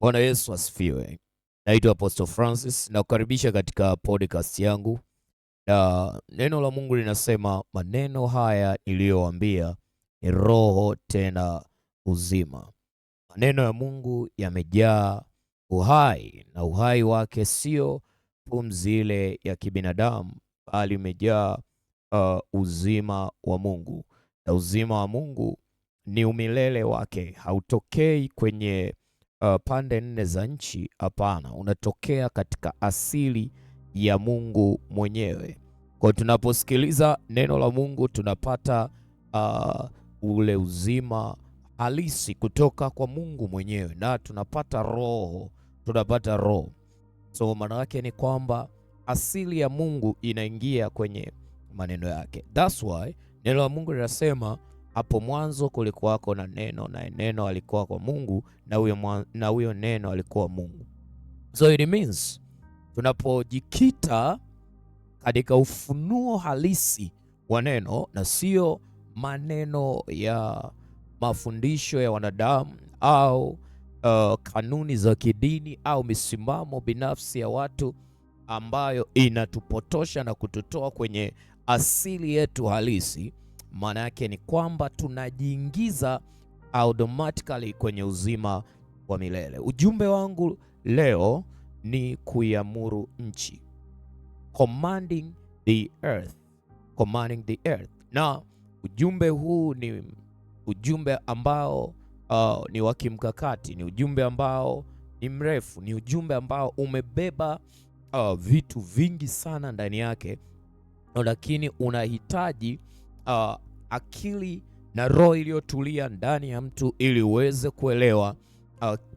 Bwana Yesu asifiwe. Naitwa Apostle Francis na kukaribisha katika podcast yangu, na neno la Mungu linasema maneno haya niliyowaambia ni roho tena uzima. Maneno ya Mungu yamejaa uhai, na uhai wake sio pumzi ile ya kibinadamu, bali imejaa uzima wa Mungu, na uzima wa Mungu ni umilele wake, hautokei kwenye pande nne za nchi. Hapana, unatokea katika asili ya Mungu mwenyewe. Kwa tunaposikiliza neno la Mungu tunapata ule uzima halisi kutoka kwa Mungu mwenyewe, na tunapata roho. So maana yake ni kwamba asili ya Mungu inaingia kwenye maneno yake. That's why neno la Mungu linasema hapo mwanzo kulikuwako na neno, na neno alikuwa kwa Mungu, na huyo neno alikuwa Mungu. So it means tunapojikita katika ufunuo halisi wa neno na sio maneno ya mafundisho ya wanadamu au kanuni za kidini au misimamo binafsi ya watu ambayo inatupotosha na kututoa kwenye asili yetu halisi, maana yake ni kwamba tunajiingiza automatically kwenye uzima wa milele. Ujumbe wangu leo ni kuiamuru nchi, commanding the earth, commanding the earth. Na ujumbe huu ni ujumbe ambao ni wa kimkakati, ni ujumbe ambao ni mrefu, ni ujumbe ambao umebeba vitu vingi sana ndani yake, lakini unahitaji akili na roho iliyotulia ndani ya mtu ili uweze kuelewa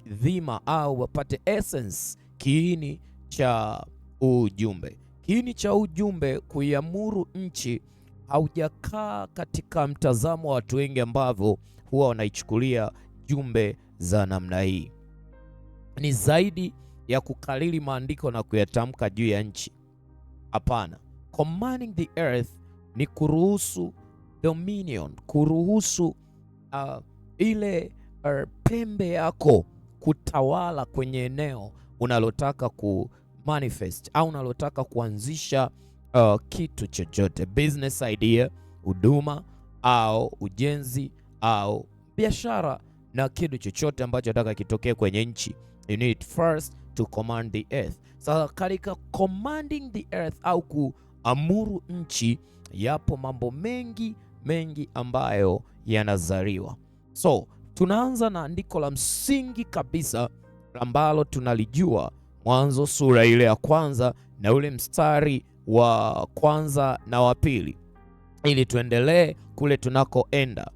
dhima au wapate essence, kiini cha ujumbe. Kiini cha ujumbe, kuiamuru nchi, haujakaa katika mtazamo wa watu wengi ambavyo huwa wanaichukulia jumbe za namna hii. Ni zaidi ya kukalili maandiko na kuyatamka juu ya nchi. Hapana. Commanding the earth ni kuruhusu dominion, kuruhusu ile pembe yako kutawala kwenye eneo unalotaka ku manifest au unalotaka kuanzisha kitu chochote, business idea, huduma au ujenzi au biashara, na kitu chochote ambacho nataka kitokee kwenye nchi. You need first to command the earth. Sasa katika commanding the earth au kuamuru nchi, yapo mambo mengi ambayo yanazaliwa. So tunaanza na andiko la msingi kabisa ambalo tunalijua, Mwanzo sura ile ya kwanza na ule mstari wa kwanza na wa pili, ili tuendelee kule tunakoenda.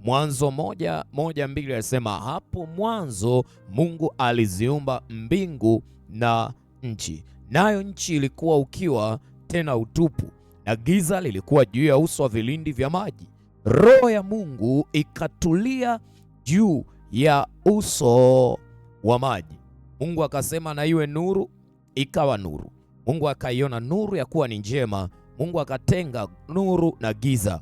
Mwanzo 1:2 anasema, hapo mwanzo Mungu aliziumba mbingu na nchi, nayo nchi ilikuwa ukiwa tena utupu, na giza lilikuwa juu ya uso wa vilindi vya maji. Roho ya Mungu ikatulia juu ya uso wa maji. Mungu akasema, na iwe nuru, ikawa nuru. Mungu akaiona nuru ya kuwa ni njema. Mungu akatenga nuru na giza.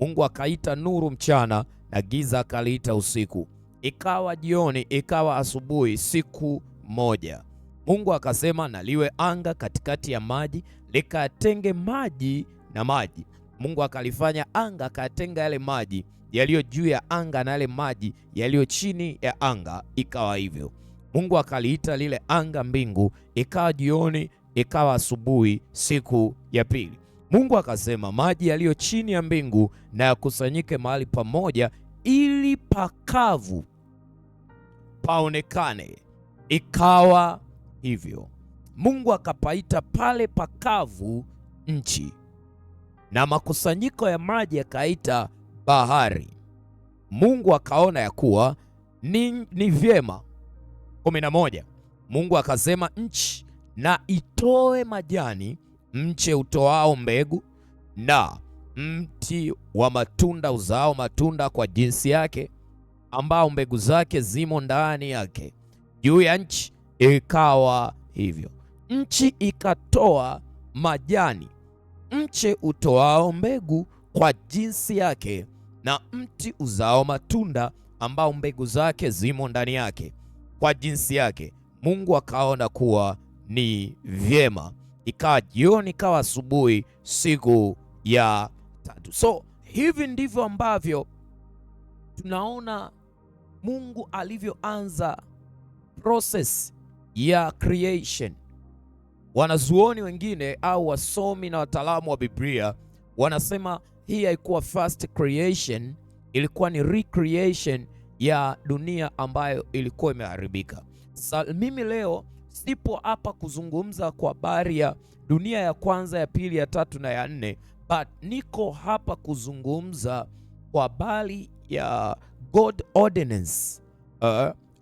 Mungu akaita nuru mchana, na giza akaliita usiku. Ikawa jioni, ikawa asubuhi, siku moja. Mungu akasema, na liwe anga katikati ya maji, likatenge maji na maji. Mungu akalifanya anga, akatenga yale maji yaliyo juu ya anga na yale maji yaliyo chini ya anga. Ikawa hivyo. Mungu akaliita lile anga mbingu. Ikawa jioni, ikawa asubuhi, siku ya pili. Mungu akasema, maji yaliyo chini ya mbingu na yakusanyike mahali pamoja, ili pakavu paonekane. Ikawa hivyo. Mungu akapaita pale pakavu nchi, na makusanyiko ya maji akaita bahari. Mungu akaona ya kuwa ni vyema. 11. Mungu akasema, nchi na itoe majani, mche utoao mbegu, na mti wa matunda uzao matunda kwa jinsi yake, ambao mbegu zake zimo ndani yake, juu ya nchi. Ikawa hivyo. Nchi ikatoa majani, mche utoao mbegu kwa jinsi yake, na mti uzao matunda ambao mbegu zake zimo ndani yake, kwa jinsi yake. Mungu akaona kuwa ni vyema. Ikawa jioni, ikawa asubuhi, siku ya tatu. So hivi ndivyo ambavyo tunaona Mungu alivyoanza process ya creation. Wanazuoni wengine au wasomi na wataalamu wa Biblia wanasema hii haikuwa first creation, ilikuwa ni recreation ya dunia ambayo ilikuwa imeharibika. Mimi leo sipo hapa kuzungumza kwa habari ya dunia ya kwanza, ya pili, ya tatu na ya nne, but niko hapa kuzungumza kwa habari ya God ordinance,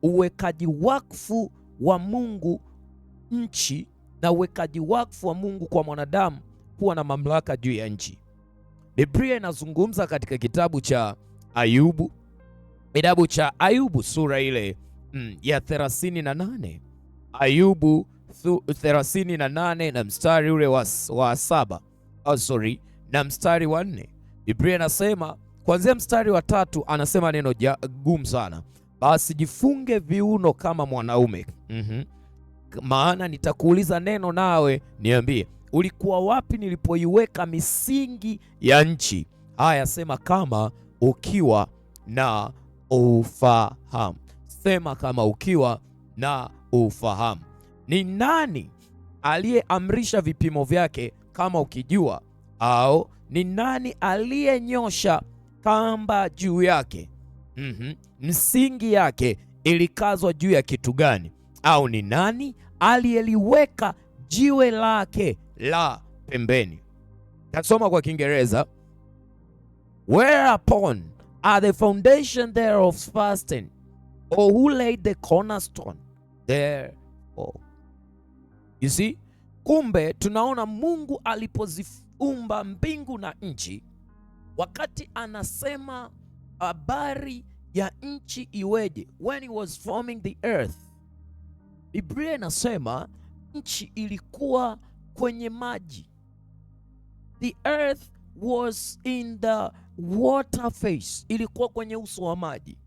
uwekaji wakfu wa Mungu nchi, na uwekaji wakfu wa Mungu kwa mwanadamu kuwa na mamlaka juu ya nchi. Biblia inazungumza katika kitabu cha Ayubu sura ile ya 38. Ayubu 38 na mstari ule wa 7, na mstari wa 4. Biblia inasema kuanzia mstari wa 3, anasema neno gumu sana: basi jifunge viuno kama mwanaume, maana nitakuuliza neno, nawe niambie, ulikuwa wapi nilipoiweka misingi ya nchi? Haya, sema kama ukiwa na ufahamu. Sema kama ukiwa na ufahamu. Ni nani aliyeamrisha vipimo vyake kama ukijua? Au ni nani aliyenyosha kamba juu yake? Msingi yake ilikazwa juu ya kitu gani? Au ni nani aliyeliweka jiwe lake la pembeni? Tasoma kwa Kiingereza. Whereupon are the foundation thereof fastened, or who laid the cornerstone therefore? You see, kumbe tunaona Mungu alipoziumba mbingu na nchi, wakati anasema habari ya nchi iweje, when he was forming the earth, Biblia inasema nchi ilikuwa kwenye maji. The earth was in the water face, ilikuwa kwenye uso wa maji,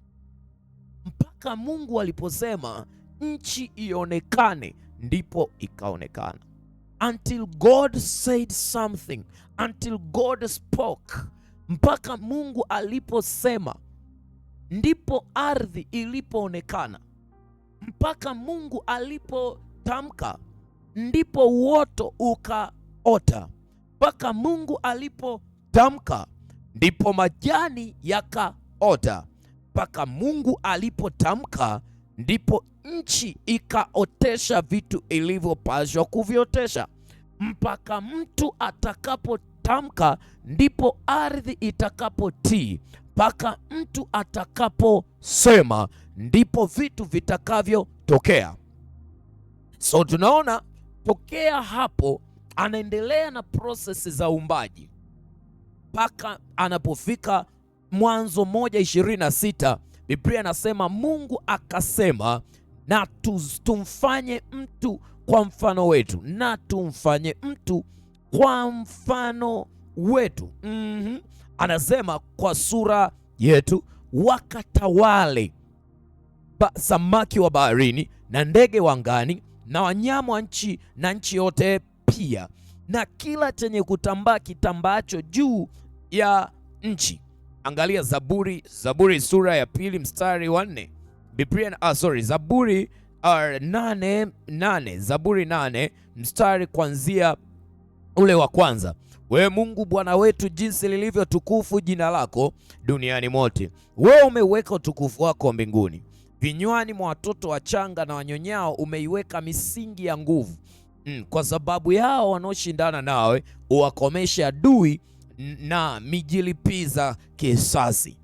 mpaka Mungu aliposema nchi ionekane, ndipo ikaonekana. Until God said something, until God spoke, mpaka Mungu aliposema ndipo ardhi ilipoonekana. Mpaka Mungu alipotamka ndipo uoto ukaota. Mpaka Mungu alipotamka ndipo majani yakaota. Mpaka Mungu alipotamka ndipo nchi ikaotesha vitu ilivyopaswa kuviotesha. Mpaka mtu atakapotamka ndipo ardhi itakapotii. Mpaka mtu atakaposema ndipo vitu vitakavyotokea. So tunaona tokea hapo anaendelea na prosesi za uumbaji mpaka anapofika Mwanzo 1:26. Biblia anasema Mungu akasema, na tumfanye mtu kwa mfano wetu, na tumfanye mtu kwa mfano wetu. Anasema kwa sura yetu, wakatawale samaki wa baharini na ndege wa angani na wanyama wa nchi na nchi yote pia, na kila chenye kutambaa kitambaacho juu ya nchi. Angalia Zaburi sura ya 2 mstari wa 4. Zaburi 8, Zaburi 8 mstari kuanzia ule wa kwanza. Wewe Mungu Bwana wetu, jinsi lilivyo tukufu jina lako duniani mote. Wewe umeweka utukufu wako mbinguni. Vinywani mwa watoto wachanga na wanyonyao umeiweka misingi ya nguvu. Kwa sababu yao wanaoshindana nawe uwakomeshe adui na mijilipiza kisasi.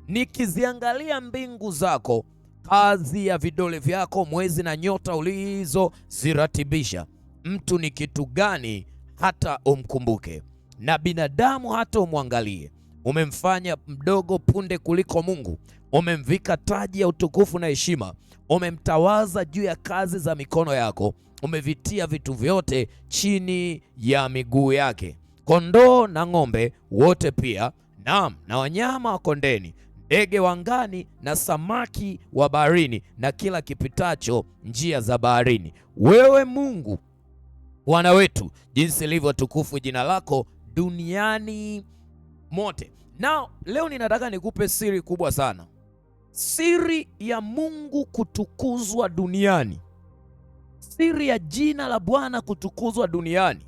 Nikiziangalia mbingu zako, kazi ya vidole vyako, mwezi na nyota ulizoziratibisha, mtu ni kitu gani hata umkumbuke, na binadamu hata umwangalie? Umemfanya mdogo punde kuliko Mungu, umemvika taji ya utukufu na heshima, umemtawaza juu ya kazi za mikono yako, umevitia vitu vyote chini ya miguu yake, kondoo na ng'ombe wote pia, naam, na wanyama wa kondeni, ndege wa angani na samaki wa baharini na kila kipitacho njia za baharini. Wewe Mungu Bwana wetu, jinsi lilivyo tukufu jina lako duniani mote. Now, leo ninataka nikupe siri kubwa sana. Siri ya Mungu kutukuzwa duniani, siri ya jina la Bwana kutukuzwa duniani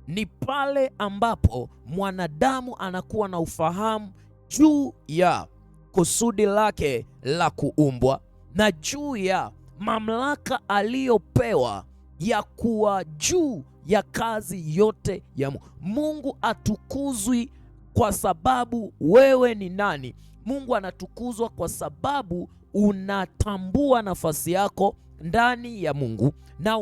ni pale ambapo mwanadamu anakuwa na ufahamu juu ya kusudi lake la kuumbwa na juu ya mamlaka aliyopewa ya kuwa juu ya kazi yote ya Mungu. Mungu atukuzwi kwa sababu wewe ni nani. Mungu anatukuzwa kwa sababu unatambua nafasi yako ndani ya Mungu na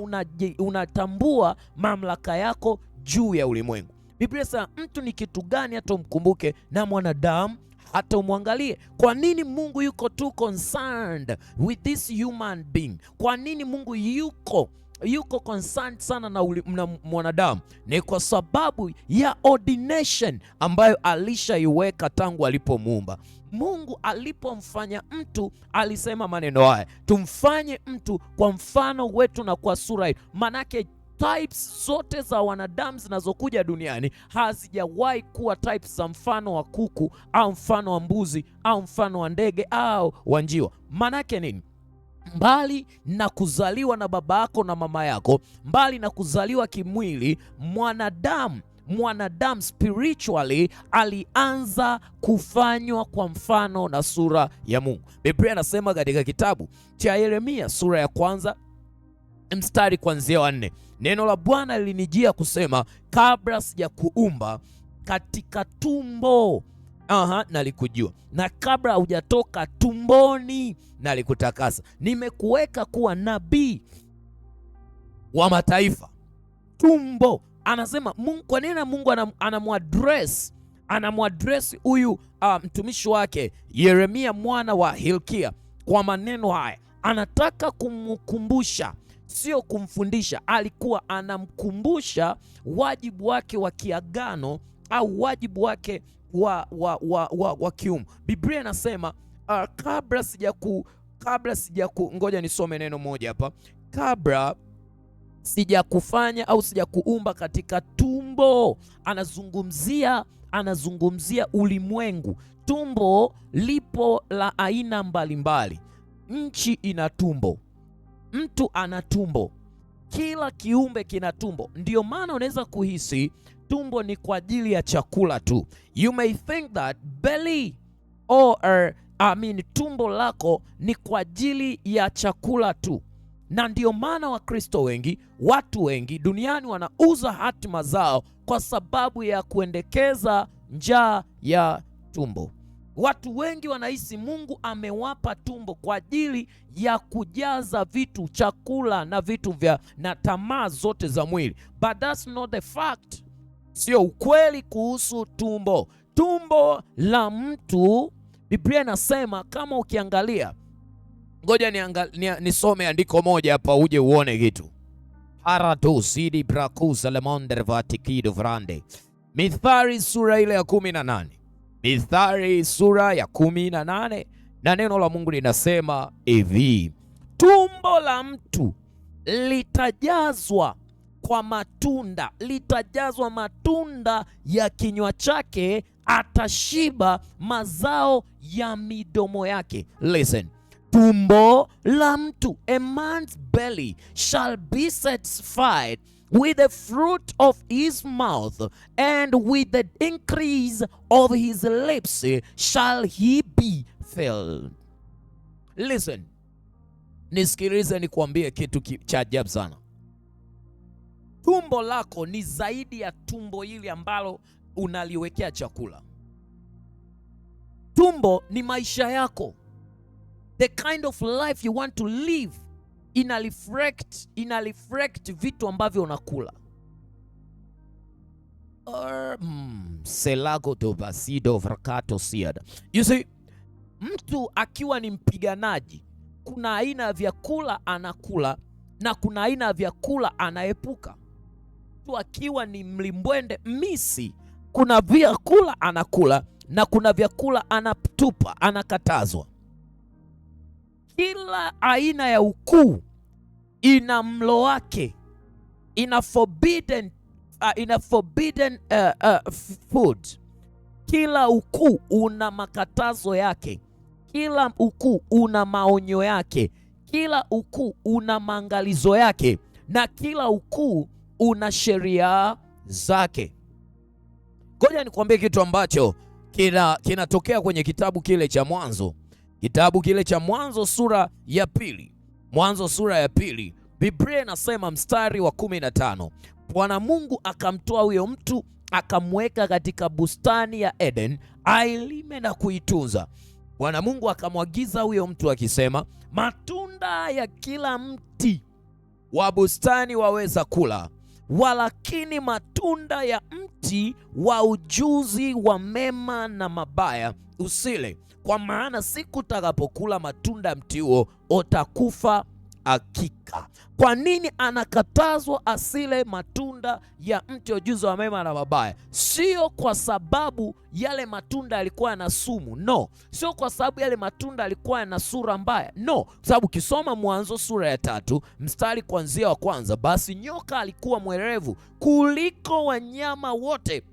unatambua mamlaka yako juu ya ulimwengu. Biblia inasema mtu ni kitu gani hata umkumbuke, na mwanadamu hata umwangalie. Kwa nini Mungu yuko too concerned with this human being? Kwa nini Mungu yuko concerned sana na mwanadamu? Ni kwa sababu ya ordination ambayo alishaiweka tangu alipomuumba. Mungu alipomfanya mtu alisema maneno haya, tumfanye mtu kwa mfano wetu na kwa sura yetu. Manake types zote za wanadamu zinazokuja duniani hazijawahi kuwa types za mfano wa kuku au mfano wa mbuzi au mfano wa ndege au wa njiwa. Manake nini? Mbali na kuzaliwa na baba yako na mama yako, mbali na kuzaliwa kimwili, mwanadamu spiritually alianza kufanywa kwa mfano na sura ya Mungu. Biblia inasema katika kitabu cha Yeremia sura ya 1 mstari kuanzia wa 4, neno la Bwana lilinijia kusema, kabla sijakuumba katika tumbo nalikujua, na kabla hujatoka tumboni nalikutakasa. Nimekuweka kuwa nabii wa mataifa. Tumbo. Anasema Mungu. Kwa nini Mungu anamwadress huyu mtumishi wake Yeremia mwana wa Hilkia kwa maneno haya? Anataka kumkumbusha, sio kumfundisha. Alikuwa anamkumbusha wajibu wake wa kiagano au wajibu wake wa kiumu. Biblia inasema kabla sijaku ngoja nisome neno moja hapa. Kabla sijakufanya au sijakuumba katika tumbo. Anazungumzia ulimwengu. Tumbo lipo la aina mbalimbali. Nchi ina tumbo, mtu ana tumbo, kila kiumbe kina tumbo. Ndio maana unaweza kuhisi tumbo ni kwa ajili ya chakula tu. You may think that belly tumbo lako ni kwa ajili ya chakula tu. Na ndio maana Wakristo wengi, watu wengi duniani wanauza hatima zao kwa sababu ya kuendekeza njaa ya tumbo. Watu wengi wanahisi Mungu amewapa tumbo kwa ajili ya kujaza vitu, chakula na vitu na tamaa zote za mwili. But that's not the fact. Sio ukweli kuhusu tumbo. Tumbo la mtu, Biblia inasema, kama ukiangalia, ngoja nisome andiko moja hapa uje uone kitu. Paradosidi brakusa lemonder vatikido vrande. Mithali sura ile ya 18. Mithali sura ya 18, na neno la Mungu linasema hivi: tumbo la mtu litajazwa kwa matunda, litajazwa matunda ya kinywa chake, atashiba mazao ya midomo yake. Listen. Tumbo la mtu, a man's belly shall be satisfied with the fruit of his mouth, and with the increase of his lips shall he be filled. Listen, nisikilize nikuambie kitu cha ajabu sana. Tumbo lako ni zaidi ya tumbo hili ambalo unaliwekea chakula. Tumbo ni maisha yako. The kind of life you want to live ina reflect vitu ambavyo unakula. Selago do basido vrakato siada. You see, mtu akiwa ni mpiganaji, kuna aina ya vyakula anakula na kuna aina ya vyakula anaepuka. Mtu akiwa ni mlimbwende misi, kuna vyakula anakula na kuna vyakula anatupa, anakatazwa. Kila aina ya ukuu ina mlo wake, ina forbidden food. Kila ukuu una makatazo yake, kila ukuu una maonyo yake, kila ukuu una maangalizo yake, na kila ukuu una sheria zake. Ngoja nikwambie kitu ambacho kinatokea kwenye kitabu kile cha Mwanzo. Kitabu kile cha Mwanzo sura ya pili. Mwanzo sura ya pili. Biblia inasema mstari wa 15. Bwana Mungu akamtoa huyo mtu akamweka katika bustani ya Eden ailime na kuitunza. Bwana Mungu akamwagiza huyo mtu akisema, matunda ya kila mti wa bustani waweza kula, walakini matunda ya mti wa ujuzi wa mema na mabaya usile, kwa maana siku utakapokula matunda ya mti huo utakufa hakika. Kwa nini anakatazwa asile matunda ya mti wa ujuzi wa mema na mabaya? Sio kwa sababu yale matunda yalikuwa yana sumu, no. Sio kwa sababu yale matunda yalikuwa yana sura mbaya, no. Sababu kisoma Mwanzo sura ya 3 mstari kuanzia wa kwanza, basi nyoka alikuwa mwerevu kuliko wanyama wote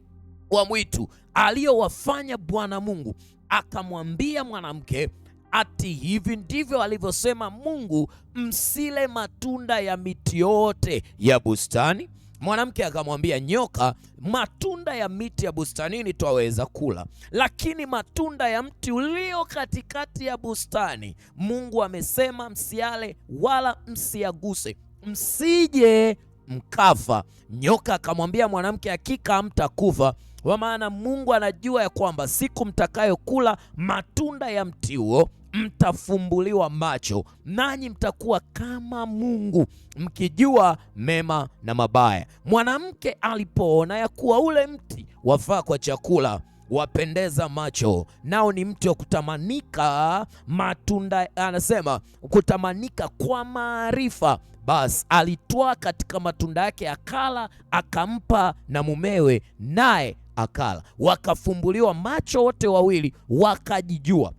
wa mwitu aliyowafanya Bwana Mungu, akamwambia mwanamke, ati hivi ndivyo alivyosema Mungu, msile matunda ya miti yote ya bustani? Mwanamke akamwambia nyoka, matunda ya miti ya bustanini twaweza kula, lakini matunda ya mti ulio katikati ya bustani Mungu amesema msiale wala msiaguse, msije mkafa. Nyoka akamwambia mwanamke, hakika hamtakufa, kwa maana Mungu anajua ya kwamba siku mtakayokula matunda ya mti huo mtafumbuliwa macho, nanyi mtakuwa kama Mungu, mkijua mema na mabaya. Mwanamke alipoona ya kuwa ule mti wafaa kwa chakula, wapendeza macho, nao ni mti wa kutamanika matunda, anasema kutamanika kwa maarifa, basi alitwaa katika matunda yake akala, akampa na mumewe, naye akala. Wakafumbuliwa macho wote wawili, wakajijua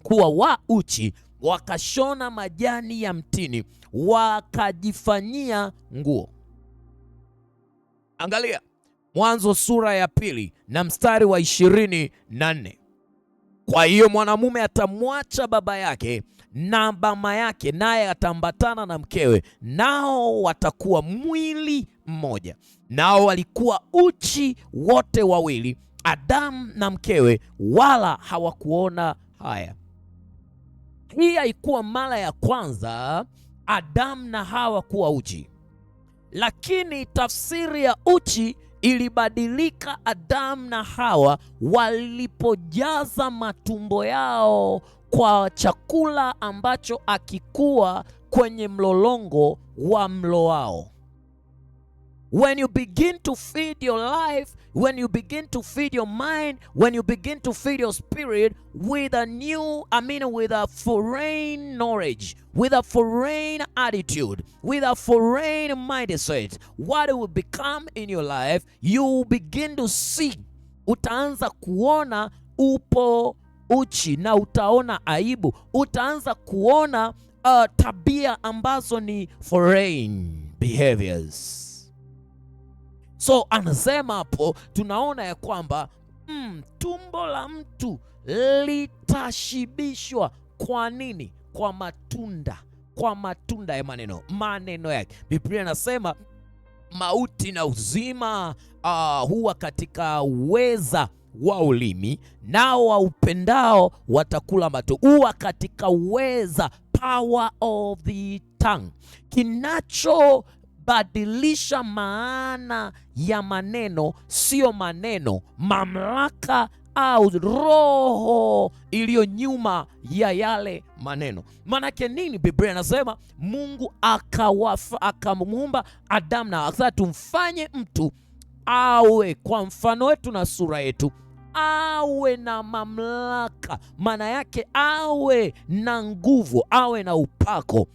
kuwa wa uchi, wakashona majani ya mtini wakajifanyia nguo. Angalia Mwanzo sura ya pili na mstari wa 24. Kwa hiyo mwanamume atamwacha baba yake na mama yake, naye atambatana na mkewe, nao watakuwa mwili mmoja. Nao walikuwa uchi wote wawili, Adamu na mkewe, wala hawakuona haya. Hii haikuwa mara ya kwanza Adamu na Hawa kuwa uchi, lakini tafsiri ya uchi ilibadilika Adamu na Hawa walipojaza matumbo yao kwa chakula ambacho akikuwa kwenye mlolongo wa mlo wao. When you begin to feed your life, when you begin to feed your mind, when you begin to feed your spirit with with a foreign knowledge, with a foreign attitude, with a foreign mindset, what it will become in your life, you begin to see. Utaanza kuona upo uchi na utaona aibu. Utaanza kuona tabia ambazo ni foreign behaviors. So anasema hapo, tunaona ya kwamba tumbo la mtu litashibishwa. Kwa nini? Kwa matunda ya maneno yake. Biblia inasema mauti na uzima huwa katika uweza wa ulimi, nao waupendao watakula matunda. Huwa katika uweza, power of the tongue. Kinachobadilisha maana ya maneno sio maneno, mamlaka au roho iliyo nyuma ya yale maneno. Manake nini? Biblia inasema Mungu akamuumba Adamu na Hawa, tumfanye mtu awe kwa mfano wetu na sura yetu, awe na mamlaka, maana yake awe na nguvu, awe na upako. pako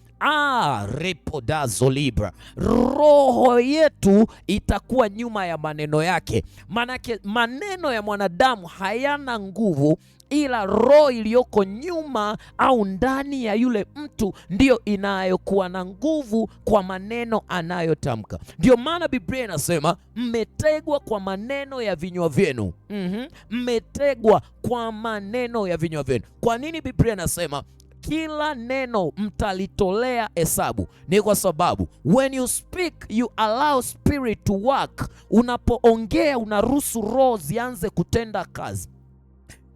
repodazo libra, roho yetu itakuwa nyuma ya maneno yake. Manake maneno ya mwanadamu hayana nguvu, ila roho iliyoko nyuma au ndani ya yule mtu ndiyo inayokuwa na nguvu kwa maneno anayotamka. Ndio maana Biblia inasema mmetegwa kwa maneno ya vinywa vyenu. Mmetegwa kwa maneno ya vinywa vyenu. Kwa nini Biblia inasema kila neno mtalitolea hesabu? Ni kwa sababu when you speak you allow spirit to work. Unapoongea unaruhusu roho zianze kutenda kazi.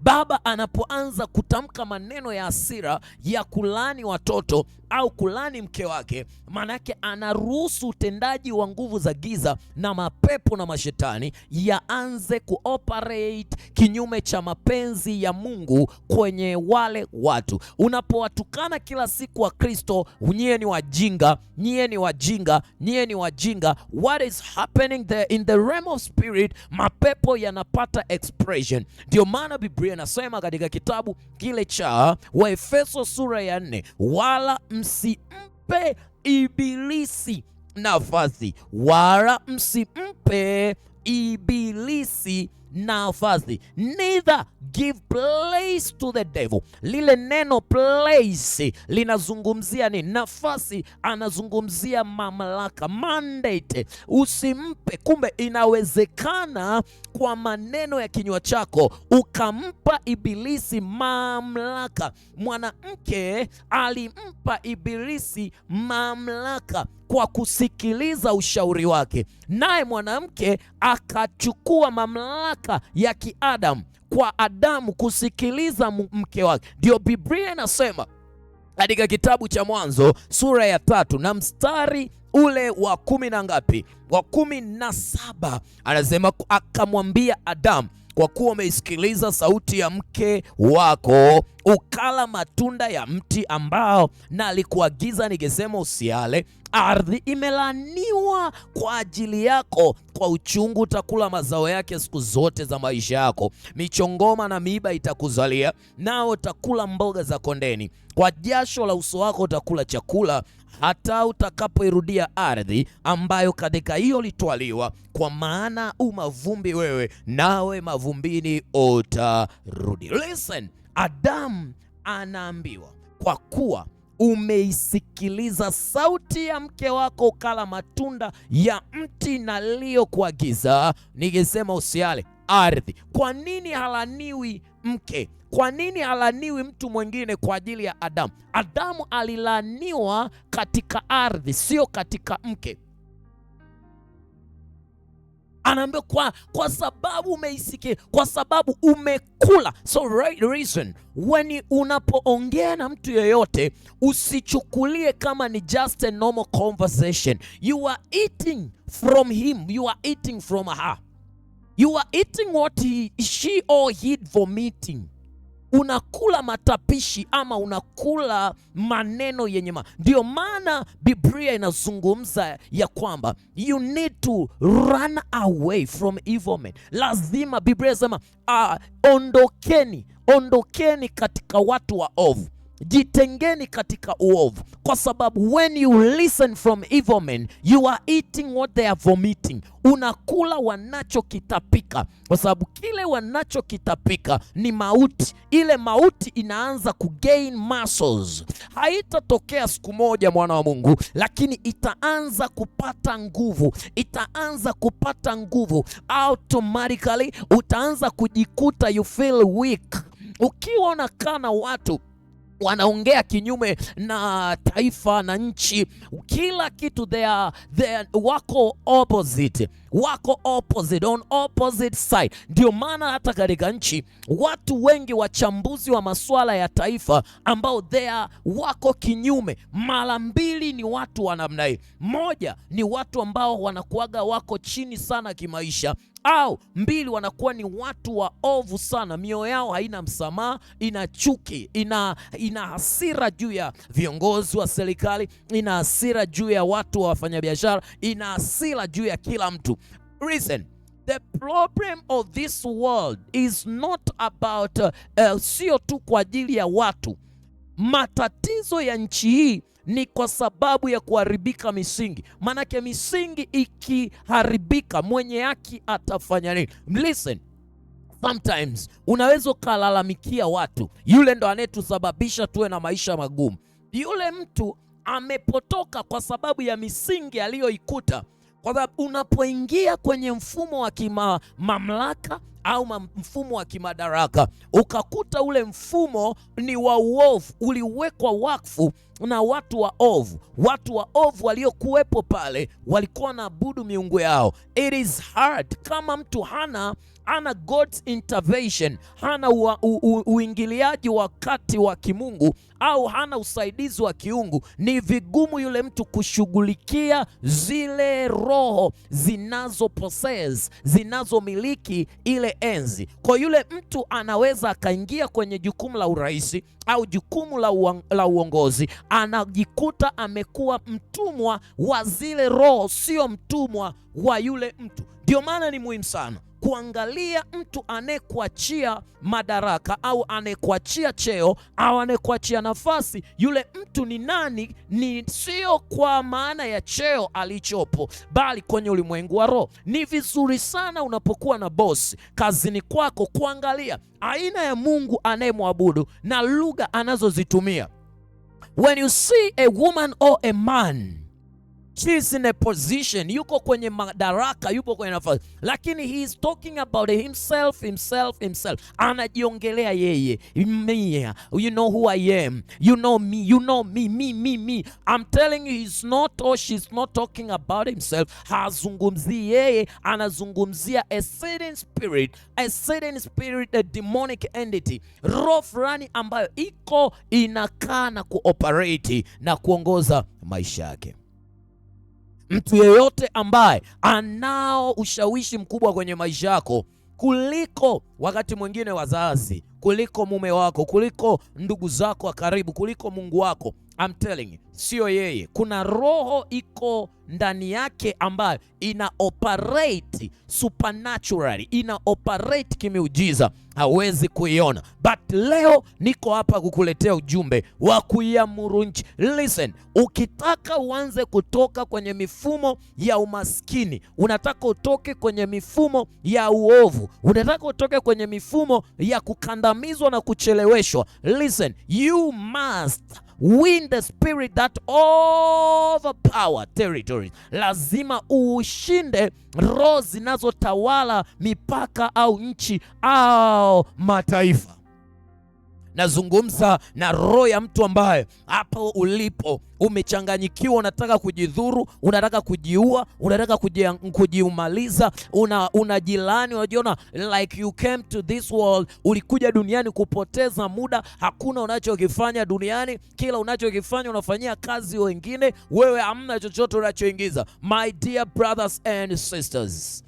Baba anapoanza kutamka maneno ya hasira ya kulani watoto au kulani mke wake, manake anaruhusu utendaji wa nguvu za giza na mapepo na mashetani yaanze kuoperate kinyume cha mapenzi ya Mungu kwenye wale watu. Unapowatukana kila siku wa Kristo, nyie ni wajinga, nyie ni wajinga, nyie ni wajinga, what is happening there in the realm of spirit? Mapepo yanapata expression. Ndio maana Biblia inasema katika kitabu kile cha Waefeso sura ya 4, wala msimpe ibilisi nafasi, wala msimpe ibilisi nafasi, neither give place to the devil. Lile neno place linazungumzia ni nafasi, anazungumzia mamlaka, mandate. Usimpe. Kumbe inawezekana kwa maneno ya kinywa chako ukampa ibilisi mamlaka. Mwanamke alimpa ibilisi mamlaka kwa kusikiliza ushauri wake, naye mwanamke akachukua mamlaka ya kiadamu kwa Adamu kusikiliza mke wake. Ndio Biblia inasema katika kitabu cha Mwanzo sura ya 3 na mstari ule wa 10 na ngapi, wa 17, anasema akamwambia Adamu, kwa kuwa umeisikiliza sauti ya mke wako ukala matunda ya mti ambao nalikuagiza nikisema usiale, ardhi imelaaniwa kwa ajili yako, kwa uchungu utakula mazao yake siku zote za maisha yako. Michongoma na miiba itakuzalia, nao utakula mboga za kondeni. Kwa jasho la uso wako utakula chakula hata utakapoirudia ardhi ambayo katika hiyo litwaliwa, kwa maana umavumbi wewe, nawe mavumbini utarudi. Listen, Adamu anaambiwa, kwa kuwa umeisikiliza sauti ya mke wako ukala matunda ya mti naliyokuagiza nikisema usiale, ardhi. Kwa nini halaniwi mke? Kwa nini halaniwi mtu mwingine kwa ajili ya Adamu? Adamu alilaniwa katika ardhi, sio katika mke. Anaambia kwa sababu umeisikia, kwa sababu umekula. So right reason, when unapoongea na mtu yeyote usichukulie kama ni just a normal conversation. You are eating from him, you are eating from her. You are eating what she or he vomiting. Unakula matapishi ama unakula maneno yenye ndio maana Biblia inazungumza ya kwamba you need to run away from evil men. Lazima, Biblia inasema ondokeni katika watu wa ovu, jitengeni katika uovu, kwa sababu when you listen from evil men you are eating what they are vomiting. Unakula wanachokitapika, kwa sababu kile wanachokitapika ni mauti. Ile mauti inaanza kugain muscles. Haitatokea siku moja, mwana wa Mungu, lakini itaanza kupata nguvu, itaanza kupata nguvu automatically. Utaanza kujikuta you feel weak ukiwa unakaa na watu wanaongea kinyume na taifa na nchi, kila kitu they are wako opposite on opposite side. Ndio maana hata katika nchi watu wengi wachambuzi wa masuala ya taifa ambao wako kinyume, mara mbili ni watu wa namna hii. Moja ni watu ambao wanakuaga wako chini sana kimaisha, au mbili wanakuwa ni watu wa ovu sana, mioyo yao haina msamaha, ina chuki, ina hasira juu ya viongozi wa serikali, ina hasira juu ya watu wa wafanyabiashara, ina hasira juu ya kila mtu. Listen, the problem of this world is not about sio tu kwa ajili ya watu. Matatizo ya nchi hii ni kwa sababu ya kuharibika misingi. Manake misingi ikiharibika, mwenye haki atafanya nini? Listen, sometimes unaweza ukalalamikia watu, yule ndo anayetusababisha tuwe na maisha magumu. Yule mtu amepotoka kwa sababu ya misingi aliyoikuta. Kwa sababu unapoingia kwenye mfumo wa kimamlaka au mfumo wa kimadaraka, ukakuta ule mfumo ni wa uovu, uliwekwa wakfu na watu wa ovu. Watu wa ovu waliokuwepo pale walikuwa wanaabudu miungu yao. It is hard kama mtu hana God's intervention, hana uingiliaji wakati wa kimungu, au hana usaidizi wa kiungu, ni vigumu yule mtu kushughulikia zile roho zinazomiliki ile enzi. Kwa yule mtu anaweza akaingia kwenye jukumu la urais au jukumu la uongozi, anajikuta amekuwa mtumwa wa zile roho, sio mtumwa wa yule mtu. Ndio maana ni muhimu sana kuangalia mtu anayekuachia madaraka au anayekuachia cheo au anayekuachia nafasi. Yule mtu ni nani? Ni sio kwa maana ya cheo alichopo, bali kwenye ulimwengu wa roho. Ni vizuri sana unapokuwa na bosi kazini kwako kuangalia aina ya Mungu anayemwabudu na lugha anazozitumia. When you see a woman or a man, she's in a position, yuko kwenye madaraka, yupo kwenye nafasi, lakini he is talking about himself. Anajiongelea yeye, me, you know who I am, you know me, me. I'm telling you, he's not, or she's not talking about himself. Hazungumzi yeye, anazungumzia a certain spirit, a demonic entity, roho fulani ambayo iko inakaa na kuoperate na kuongoza maisha yake. Mtu yeyote ambaye anao ushawishi mkubwa kwenye maisha yako kuliko wakati mwingine wazazi, kuliko mume wako, kuliko ndugu zako wa karibu, kuliko Mungu wako, I'm telling you, sio yeye. Kuna roho iko ndani yake ambayo ina operate supernaturally, ina operate kimiujiza, hawezi kuiona. But leo niko hapa kukuletea ujumbe wa kuiamuru nchi. Listen, ukitaka uanze kutoka kwenye mifumo ya umaskini, unataka utoke kwenye mifumo ya uovu, unataka utoke kwenye mifumo ya kukandamizwa na kucheleweshwa, listen, you must win the spirit that overpower territories. Lazima ushinde roho zinazotawala mipaka au nchi au mataifa. Nazungumza na roho ya mtu ambaye hapo ulipo umechanganyikiwa, unataka kujidhuru, unataka kujiua, unataka kujiumaliza, unajilani, unajiona like you came to this world, ulikuja duniani kupoteza muda, hakuna unachokifanya duniani, kila unachokifanya unafanyia kazi wengine, wewe hamna chochote unachoingiza. My dear brothers and sisters,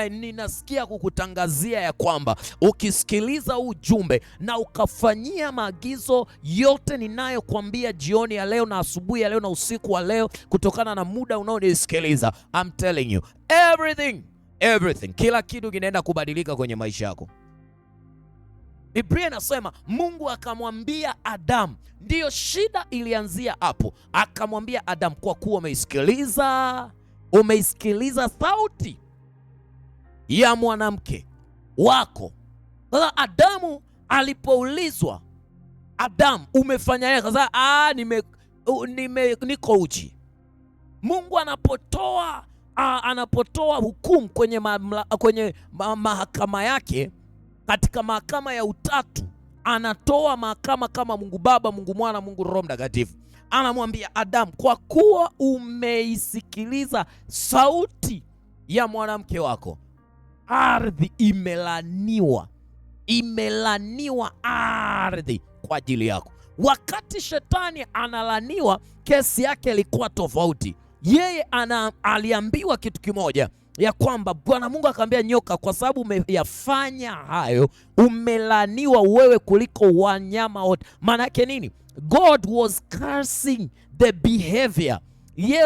ninasikia kukutangazia ya kwamba ukisikiliza ujumbe na ukafanyia maagizo yote ninayokuambia jioni ya leo na asubuhi ya leo na usiku wa leo, kutokana na muda unaonisikiliza, I'm telling you, everything, kila kitu kinaenda kubadilika kwenye maisha yako. Biblia inasema Mungu akamwambia Adamu, ndiyo shida ilianzia hapo. Akamwambia Adamu, kwa kuwa umeisikiliza sauti ya mwanamke wako. Sasa Adamu alipoulizwa, Adamu umefanya nini? Sasa niko uchi. Mungu anapotoa hukumu kwenye mahakama yake, katika mahakama ya utatu, anatoa mahakama kama Mungu Baba, Mungu Mwana, Mungu Roho Mtakatifu. Anamwambia Adamu, kwa kuwa umeisikiliza sauti ya mwanamke wako, ardhi imelaniwa ardhi kwa ajili yako. Wakati shetani analaniwa, kesi yake ilikuwa tofauti. Yeye aliambiwa kitu kimoja, ya kwamba Bwana Mungu akamwambia nyoka, kwa sababu umeyafanya hayo, umelaniwa wewe kuliko wanyama wote. Maana yake nini? God was cursing the behavior.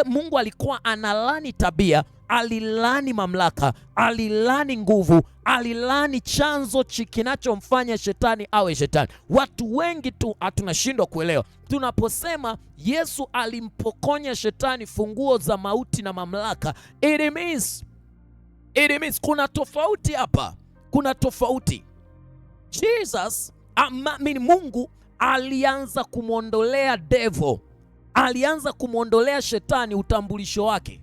Mungu alikuwa analani tabia alilani mamlaka, alilani nguvu, alilani chanzo kinachomfanya shetani awe shetani. Watu wengi tu tunashindwa kuelewa tunaposema Yesu alimpokonya shetani funguo za mauti na mamlaka. It means kuna tofauti hapa, kuna tofauti. Jesus, Mungu alianza kumwondolea devil, alianza kumwondolea shetani utambulisho wake.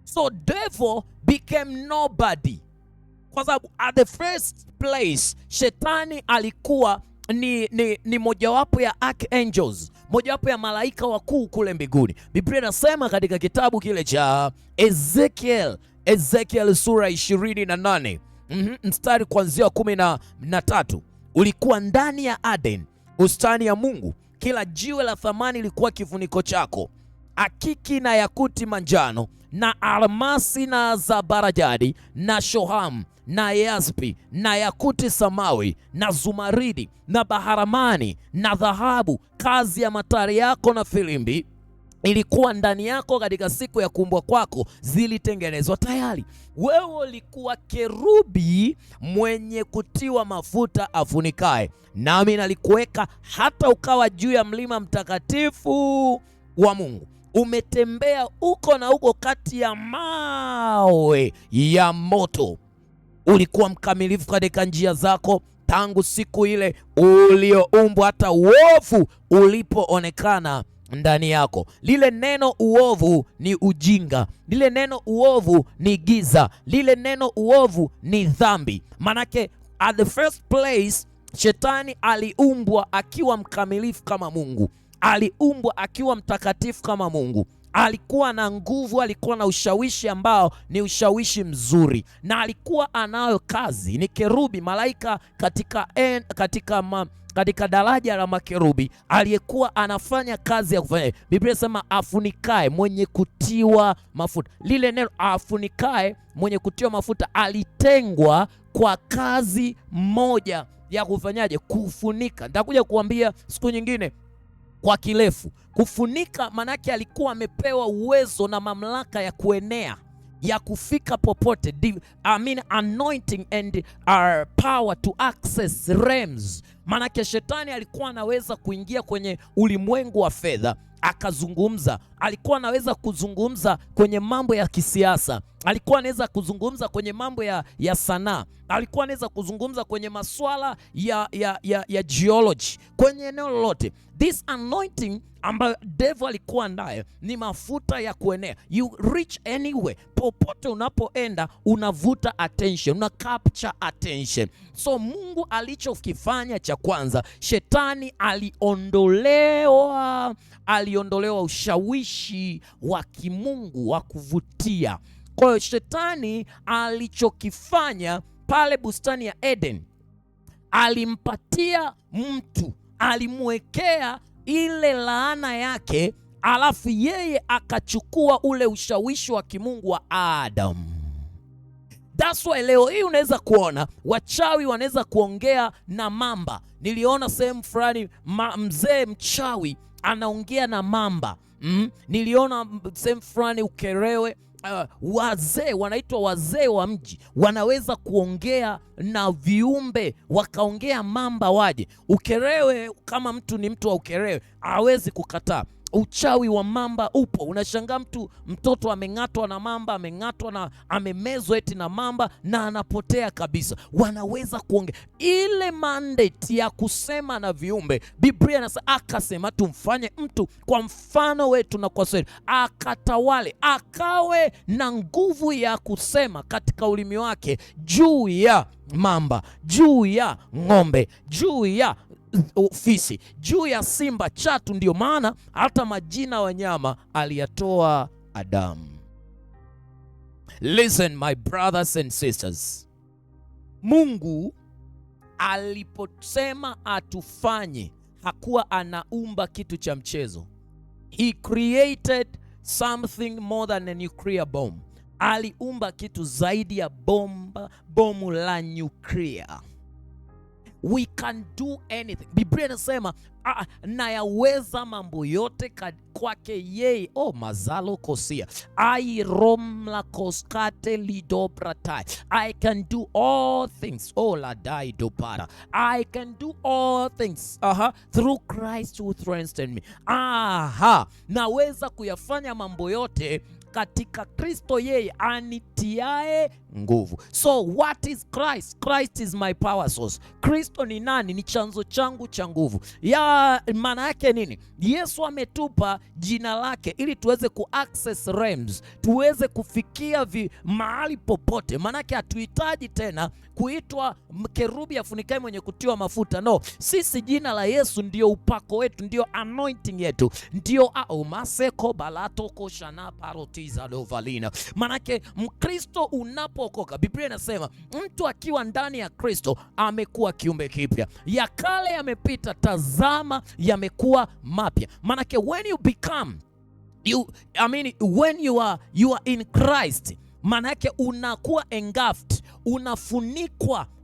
So devil became nobody, kwa sababu at the first place shetani alikuwa ni mojawapo ya archangels, mojawapo ya malaika wakuu kule mbinguni. Biblia inasema katika kitabu kile cha Ezekiel sura 28 mstari kuanzia 13, ulikuwa ndani ya Aden, bustani ya Mungu. Kila jiwe la thamani lilikuwa kifuniko chako, akiki na yakuti manjano na almasi na zabarajadi na shohamu na yaspi na yakuti samawi na zumaridi na baharamani na dhahabu, kazi ya matari yako na filimbi ilikuwa ndani yako. Katika siku ya kuumbwa kwako zilitengenezwa tayari. Wewe ulikuwa kerubi mwenye kutiwa mafuta afunikae, nami nalikuweka hata ukawa juu ya mlima mtakatifu wa Mungu. Umetembea uko na uko kati ya mawe ya moto. Ulikuwa mkamilifu katika njia zako tangu siku ile ulioumbwa hata uovu ulipoonekana ndani yako. Lile neno uovu ni ujinga, lile neno uovu ni giza, lile neno uovu ni dhambi. Manake at the first place shetani aliumbwa akiwa mkamilifu kama Mungu, aliumbwa akiwa mtakatifu kama Mungu, alikuwa na nguvu, alikuwa na ushawishi ambao ni ushawishi mzuri, na alikuwa anayo kazi. Ni kerubi, malaika katika daraja la makerubi aliyekuwa anafanya kazi ya kufanya. Biblia inasema afunikae, mwenye kutiwa mafuta. Lile neno afunikae, mwenye kutiwa mafuta, alitengwa kwa kazi moja ya kufanyaje? Kufunika. Nitakuja kuambia siku nyingine kwa kirefu. Kufunika manake alikuwa amepewa uwezo na mamlaka ya kuenea, ya kufika popote. Anointing and power to access realms. Manake shetani alikuwa anaweza kuingia kwenye ulimwengu wa fedha akazungumza, alikuwa anaweza kuzungumza kwenye mambo ya kisiasa, alikuwa anaweza kuzungumza kwenye mambo ya sanaa, alikuwa anaweza kuzungumza kwenye masuala ya geology, kwenye eneo lolote. This anointing ambayo devil alikuwa nayo ni mafuta ya kuenea. You reach anywhere, popote unapoenda unavuta attention, una capture attention. So Mungu alichokifanya cha kwanza, shetani aliondolewa ushawishi wa kimungu wa kuvutia. Kwa hiyo shetani alichokifanya pale bustani ya Eden, alimpatia mtu, alimwekea ile laana yake, alafu yeye akachukua ule ushawishi wa kimungu wa Adam. That's why leo hii unaweza kuona wachawi wanaweza kuongea na mamba. Niliona sehemu fulani mzee mchawi anaongea na mamba. Niliona sehemu fulani Ukerewe, wazee wanaitwa wazee wa mji wanaweza kuongea na viumbe, wakaongea mamba waje. Ukerewe, kama mtu ni mtu wa Ukerewe hawezi kukataa. Uchawi wa mamba upo. Unashangaa mtoto ameng'atwa na mamba, ameng'atwa na amemezwa eti na mamba na anapotea kabisa. Wanaweza kuongea ile mandate ya kusema na viumbe. Biblia inasema akasema tumfanye mtu kwa mfano wetu na kwa sura, akatawale, akawe na nguvu ya kusema katika ulimi wake juu ya mamba, juu ya ng'ombe, juu ya fisi, juu ya simba, chatu. Ndio maana hata majina wanyama aliyatoa Adamu. Listen my brothers and sisters, Mungu aliposema atufanye, hakuwa anaumba kitu cha mchezo. He created something more than a nuclear bomb. Aliumba kitu zaidi ya bomu la nyuklia. we can do anything. Biblia inasema nayaweza mambo yote kwake yeye. Mazalo kosia ai romla koskate lidobratai. I can do all things. La dai dopara. I can do all things through Christ who strengthens me. Naweza kuyafanya mambo yote katika Kristo yeye anitiae nguvu. So what is Christ? Christ is my power source. Kristo ni nani? Ni chanzo changu cha nguvu. Maana yake nini? Yesu ametupa jina lake ili tuweze access realms, tuweze kufikia mahali popote. Maana yake hatuhitaji tena kuitwa kerubi afunikaye mwenye kutiwa mafuta. No, sisi jina la Yesu ndio upako wetu, ndio anointing yetu, ndio maseko balato koshana parotiza dovalina. Maana yake Mkristo unapookoka, Biblia inasema mtu akiwa ndani ya Kristo amekuwa kiumbe kipya, ya kale yamepita, tazama yamekuwa mapya. Maana yake when you become when you are in Christ, maana yake unakuwa engulfed,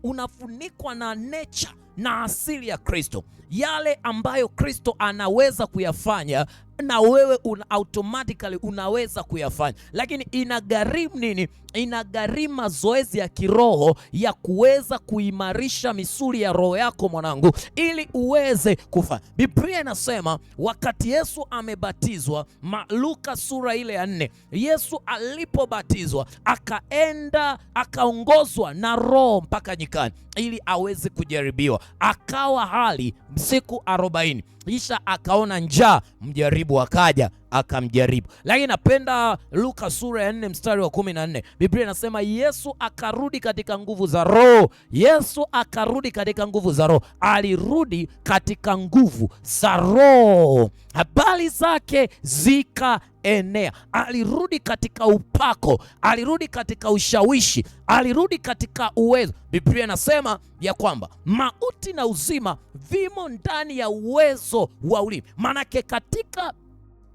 unafunikwa na nature na asili ya Kristo. Yale ambayo Kristo anaweza kuyafanya na wewe automatically unaweza kuyafanya. Lakini inagharimu nini? Inagharimu mazoezi ya kiroho ya kuweza kuimarisha misuli ya roho yako mwanangu, ili uweze kufanya. Biblia inasema wakati Yesu amebatizwa, Luka sura ile ya 4, Yesu alipobatizwa akaenda akaongozwa na Roho mpaka nyikani ili aweze kujaribiwa. Akawa hali siku 40, kisha akaona njaa, mjaribu akaja akamjaribu. Lakini napenda Luka sura ya 4 mstari wa 14. Biblia inasema Yesu akarudi katika nguvu za Roho. Yesu akarudi katika nguvu za Roho. Alirudi katika nguvu za Roho. Habari zake zikaenea. Alirudi katika upako, alirudi katika ushawishi, alirudi katika uwezo. Biblia inasema ya kwamba mauti na uzima vimo ndani ya uwezo wa ulimi. Manake katika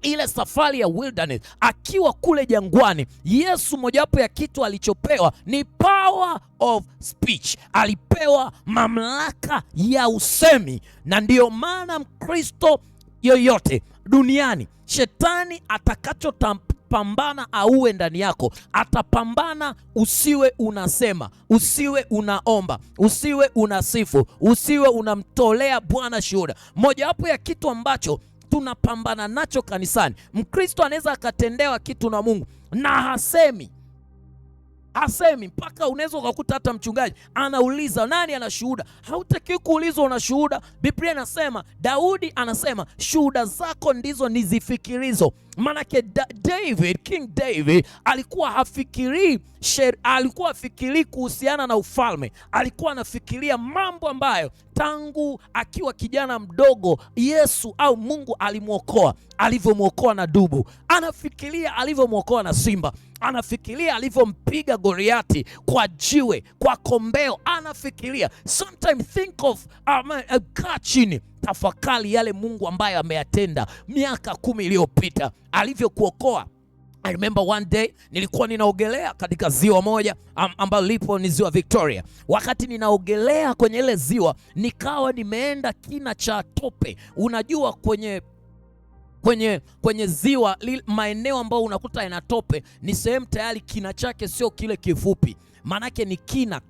ile safari ya wilderness, akiwa kule jangwani, Yesu mojawapo ya kitu alichopewa ni power of speech. Alipewa mamlaka ya usemi. Na ndiyo maana Mkristo yoyote duniani, shetani atakachopambana auwe ndani yako, atapambana usiwe unasema, usiwe unaomba, usiwe unasifu, usiwe unamtolea Bwana shuhuda. Mojawapo ya kitu ambacho tunapambana nacho kanisani, Mkristo anaweza akatendewa kitu na Mungu na hasemi mpaka unaweza ukakuta hata mchungaji anauliza nani ana shuhuda. Hautakiwi kuulizwa una shuhuda. Biblia inasema, Daudi anasema shuhuda zako ndizo nizifikirizo. Manake King David alikuwa hafikirii kuhusiana na ufalme. Alikuwa anafikiria mambo ambayo tangu akiwa kijana mdogo Yesu au Mungu alimwokoa, alivyomwokoa na dubu. Anafikiria alivyomwokoa na simba. Anafikiria alivyompiga Goliati kwa jiwe, kwa kombeo. Anafikiria. Sometimes think of kaa chini, tafakari yale Mungu ambaye ameyatenda miaka 10 iliyopita, alivyokuokoa. I remember one day nilikuwa ninaogelea katika ziwa moja ambalo lipo ni ziwa Victoria. Wakati ninaogelea kwenye ile ziwa, nikawa nimeenda kina cha tope. Unajua kwenye ziwa maeneo ambayo unakuta ina tope ni sehemu tayari kina chake sio kile kifupi. Manake ni kina.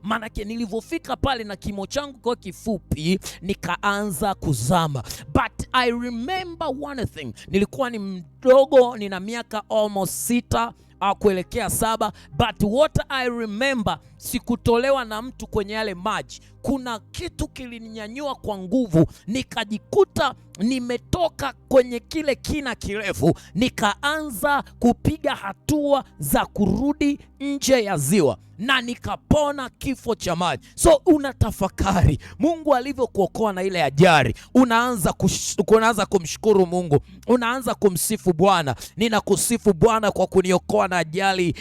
Manake nilivyofika pale na kimo changu kwa kifupi, nikaanza kuzama. But I remember one thing. Nilikuwa ni mdogo, nina miaka almost 6 kuelekea 7. But what I remember, sikutolewa na mtu kwenye yale maji. Kuna kitu kilininyanyua kwa nguvu, nikajikuta nimetoka kwenye kile kina kirefu, nikaanza kupiga hatua za kurudi nje ya ziwa na nikapona kifo cha maji. So unatafakari Mungu alivyokuokoa na ile ajali, unaanza kumshukuru Mungu, unaanza kumsifu Bwana. Ninakusifu Bwana kwa kuniokoa na ajali.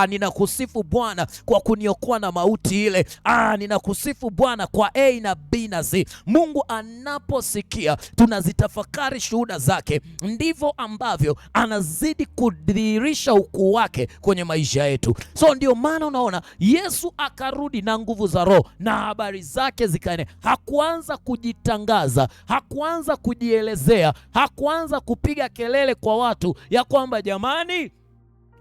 Ninakusifu Bwana kwa kuniokoa na mauti ile. Ninakusifu Bwana kwa A na B na Z. Mungu anaposikia tunazitafakari shuhuda zake, ndivyo ambavyo anazidi kudhihirisha ukuu wake kwenye maisha yetu. So ndio maana unaona Yesu akarudi na nguvu za Roho na habari zake zikaenea. Hakuanza kujitangaza, hakuanza kujielezea, hakuanza kupiga kelele kwa watu ya kwamba jamani,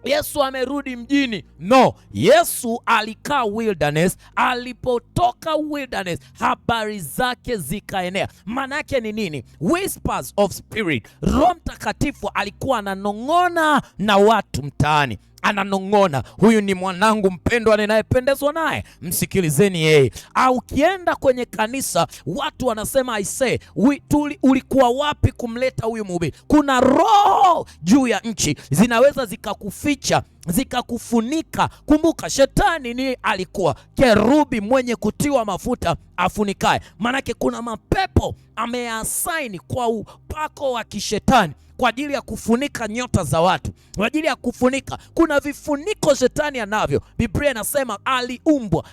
Yesu amerudi mjini. No, Yesu alikaa wilderness. Alipotoka wilderness, habari zake zikaenea. Maana yake ni nini? Whispers of spirit. Roho Mtakatifu alikuwa ananong'ona na watu mtaani, ananong'ona, huyu ni mwanangu mpendwa ninayependezwa naye, msikilizeni yeye. Au ukienda kwenye kanisa watu wanasema aisee, ulikuwa wapi kumleta huyu mhubiri? Kuna roho juu ya nchi zinaweza zikakuficha, zikakufunika. Kumbuka shetani ni alikuwa kerubi mwenye kutiwa mafuta afunikae. Manake kuna mapepo ameasaini kwa upako wa kishetani kwa ajili ya kufunika nyota za watu, kwa ajili ya kufunika. Kuna vifuniko shetani anavyo. Biblia inasema aliumbwa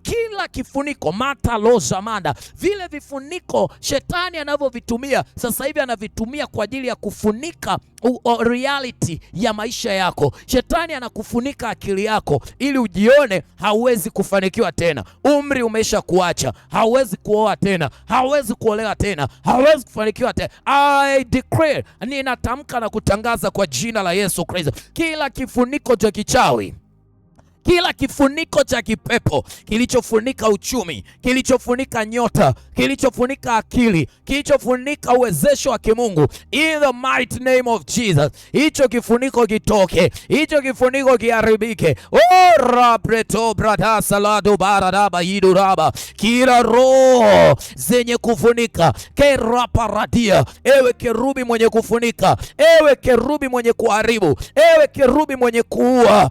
kila kifuniko mata loza manda. Vile vifuniko shetani anavyovitumia sasa hivi, anavitumia kwa ajili ya kufunika reality ya maisha yako. Shetani anakufunika akili yako ili ujione hauwezi kufanikiwa tena, umri umesha kuacha, hauwezi kuoa tena, hauwezi kuolewa tena, hauwezi kufanikiwa tena. I declare, ninatamka na kutangaza kwa jina la Yesu Kristo, kila kifuniko cha kichawi, kila kifuniko cha kipepo kilichofunika uchumi, kilichofunika nyota, kilichofunika akili, kilichofunika uwezesho wa kimungu, in the mighty name of Jesus, hicho kifuniko kitoke, hicho kifuniko kiharibike. Rapreto brada salado baradaba hiduraba. Kila roho zenye kufunika keraparadia, ewe kerubi mwenye kufunika, ewe kerubi mwenye kuharibu, ewe kerubi mwenye kuua,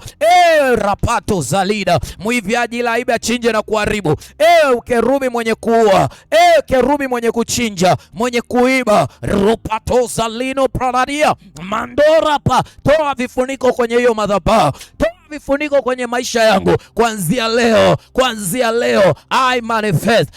rapato zalida muiviaji laiba chinje na kuharibu, ewe kerubi mwenye kuua, ewe kerubi mwenye kuchinja, mwenye kuiba, rupato zalino praradia mandora pa. Toa vifuniko kwenye hiyo madhabahu, toa vifuniko kwenye maisha yangu kuanzia leo, kuanzia leo. I manifest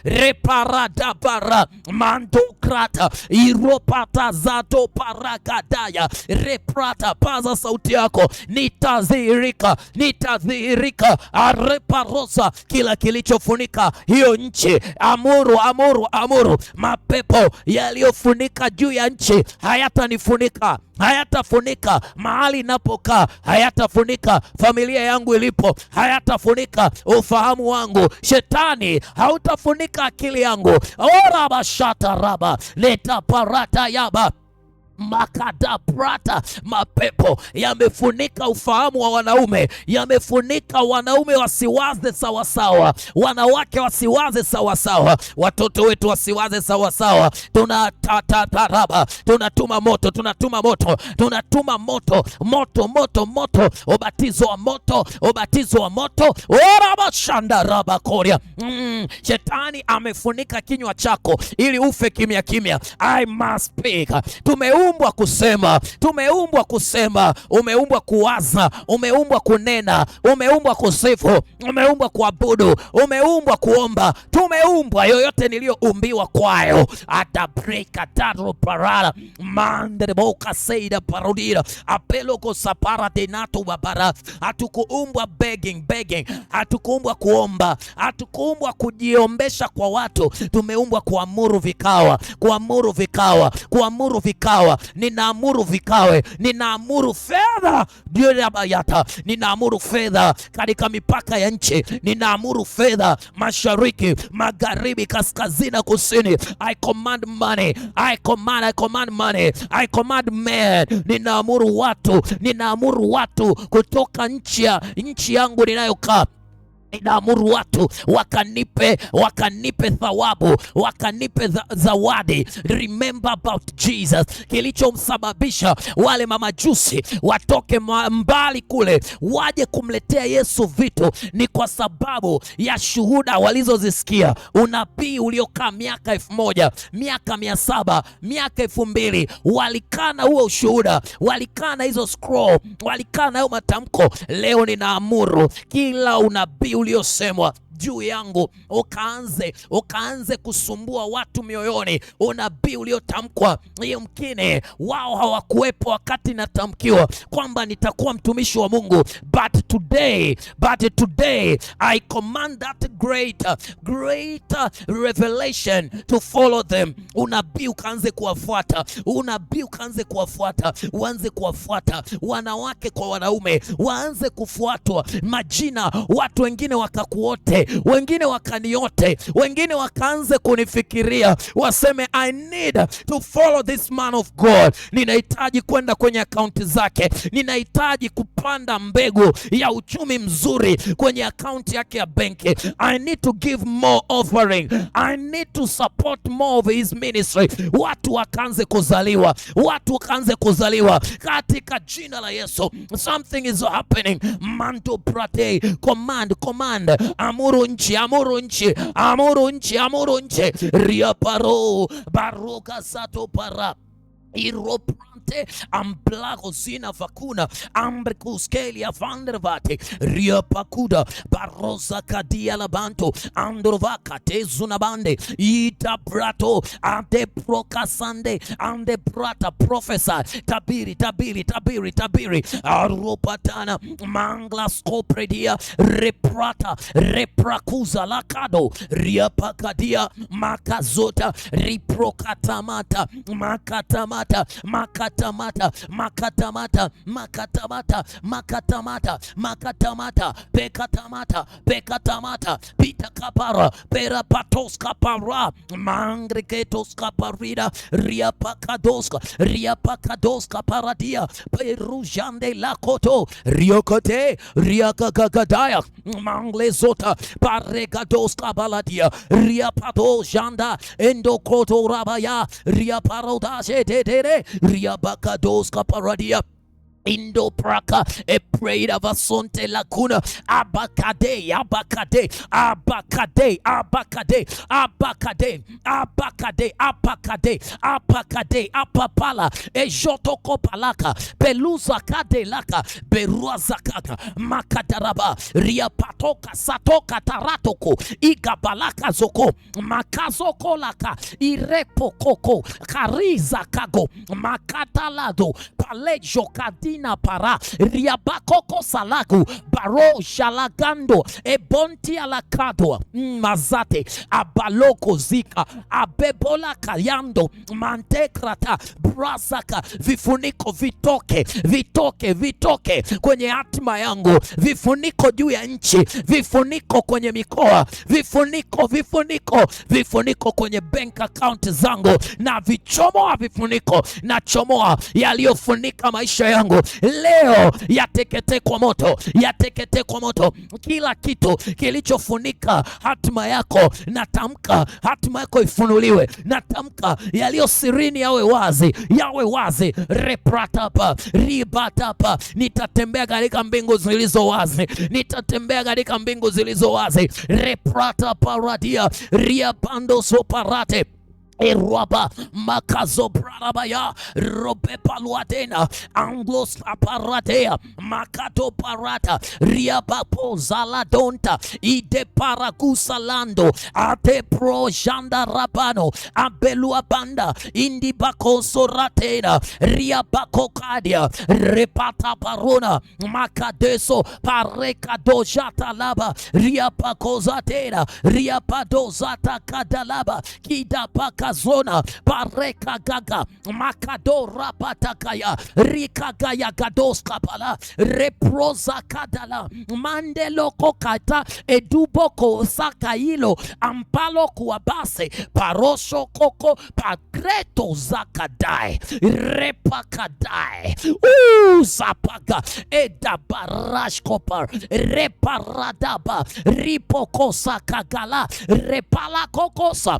reparada para mandokrata iropata zato paragadaya reprata. Paza sauti yako, nitadhihirika, nitadhihirika. Areparosa, kila kilichofunika hiyo nchi, amuru, amuru, amuru. Mapepo yaliyofunika juu ya nchi hayatanifunika, hayatafunika mahali ninapokaa, hayatafunika familia yangu ilipo, hayatafunika ufahamu wangu. Shetani hautafunika akili yangu. Orabashata raba leta parata yaba makadaprata. Mapepo yamefunika ufahamu wa wanaume, yamefunika wanaume wasiwaze sawasawa, wanawake wasiwaze sawasawa, watoto wetu wasiwaze sawasawa. Tunatataraba, tunatuma moto, tunatuma moto, tunatuma moto, moto, moto, moto, ubatizo wa moto, ubatizo wa moto. Orabashanda raba koria. Shetani amefunika kinywa chako ili ufe kimya kimya. I must speak. Tumeumbwa kusema, tumeumbwa kusema, umeumbwa kuwaza, umeumbwa kunena, umeumbwa kusifu, umeumbwa kuabudu, umeumbwa kuomba, tumeumbwa. Yoyote niliyoumbiwa kwayo atabreka taro parara mandreboka seida parodira apelo kosapara denato babara. Hatukuumbwa begging, hatukuumbwa kuomba, hatukuumbwa kujiombesha kwa watu. Tumeumbwa kuamuru vikawa, kuamuru vikawa, kuamuru vikawa. Ninaamuru vikawe, ninaamuru fedha bayata, ninaamuru fedha katika mipaka ya nchi, ninaamuru fedha mashariki, magharibi, kaskazini, kusini. I command money, I command money, I command men. Ninaamuru watu, ninaamuru watu kutoka nchi yangu ninayokaa. Ninaamuru watu wakanipe thawabu, wakanipe zawadi. Remember about Jesus. Kilichomsababisha wale mamajusi watoke mbali kule waje kumletea Yesu vitu ni kwa sababu ya shuhuda walizozisikia. Unabii uliokaa miaka 1000, miaka 700, miaka 2000, walikana huo ushuhuda, walikana hizo scroll, walikana hayo matamko. Leo ninaamuru kila unabii uliosemwa juu yangu, ukaanze kusumbua watu mioyoni. Unabii uliotamkwa yamkini wao hawakuwepo wakati natamkiwa kwamba nitakuwa mtumishi wa Mungu, but today I command that great revelation to follow them. Unabii ukaanze kuwafuata, uanze kuwafuata wanawake kwa wanaume, waanze kufuatwa majina. Watu wengine wakakuote, wengine wakaniote, wengine wakaanze kunifikiria, waseme I need to follow this man of God. Ninahitaji kwenda kwenye akaunti zake, ninahitaji kupanda mbegu ya uchumi mzuri kwenye akaunti yake ya benki. I need to give more offering, I need to support more of his ministry. Watu wakaanze kuzaliwa katika jina la Yesu. Something is happening. Manto prate, command, amuru nchi, riaparo baroka sato para iroprante amblago zina vakuna ambrekuskelia vandervate riapakuda barosa kadia labanto androvaka tezunabande ita prato ante prokasande ande prata profesa tabiri aropatana mangla skopredia reprakuza lakado riapakadia makazota riprokatamata makatamata pekatamata pitakapara perapatoska para mangriketoska parida riapakadoska paradia perujande lakoto riokote riakakagadaya manglezota paregadoska baladia riapato janda endokoto rabaya riaparodashe riabakadoska paradia Indo praka e prayed of asonte lacuna abakade apapala e jotoko palaka peluza kade laka beruaza kaka makadaraba riapatoka satoka taratoko igabalaka zoko makazoko laka irepo koko kariza kago makatalado palejo kadina para riabakoko salaku baro shalagando ebonti alakado mazate abaloko zika abebola kayando mantekrata brazaka vifuniko vitoke kwenye hatima yangu, vifuniko juu ya nchi, vifuniko kwenye mikoa, vifuniko kwenye bank account zangu, na vichomoa vifuniko, na chomoa yaliyofunika maisha yangu leo, yateketee kwa moto, kila kitu kilichofunika hatima yako, natamka hatima yako ifunuliwe, natamka yaliyo sirini yawe wazi, repratapa ribatapa. Nitatembea katika mbingu zilizo wazi, repratapa radia riapando soparate Erwaba makazo brabaya robe paluatena anglos aparatea makato parata riabapo zaladonta ide parakusalando ate pro janda rabano abelua banda indi bako soratena riabako kadia repata parona makadeso parekado jata laba riabako zatena riabado zata kadalaba kidapaka zona pareka gaga makadora patakaya rikagaya gadoska pala reproza kadala mandelo kokata eduboko sakailo ampalo kuabase parosho koko pagreto zakadai repakadai zapaga edabarashkopar reparadaba ripoko sakagala repala kokosa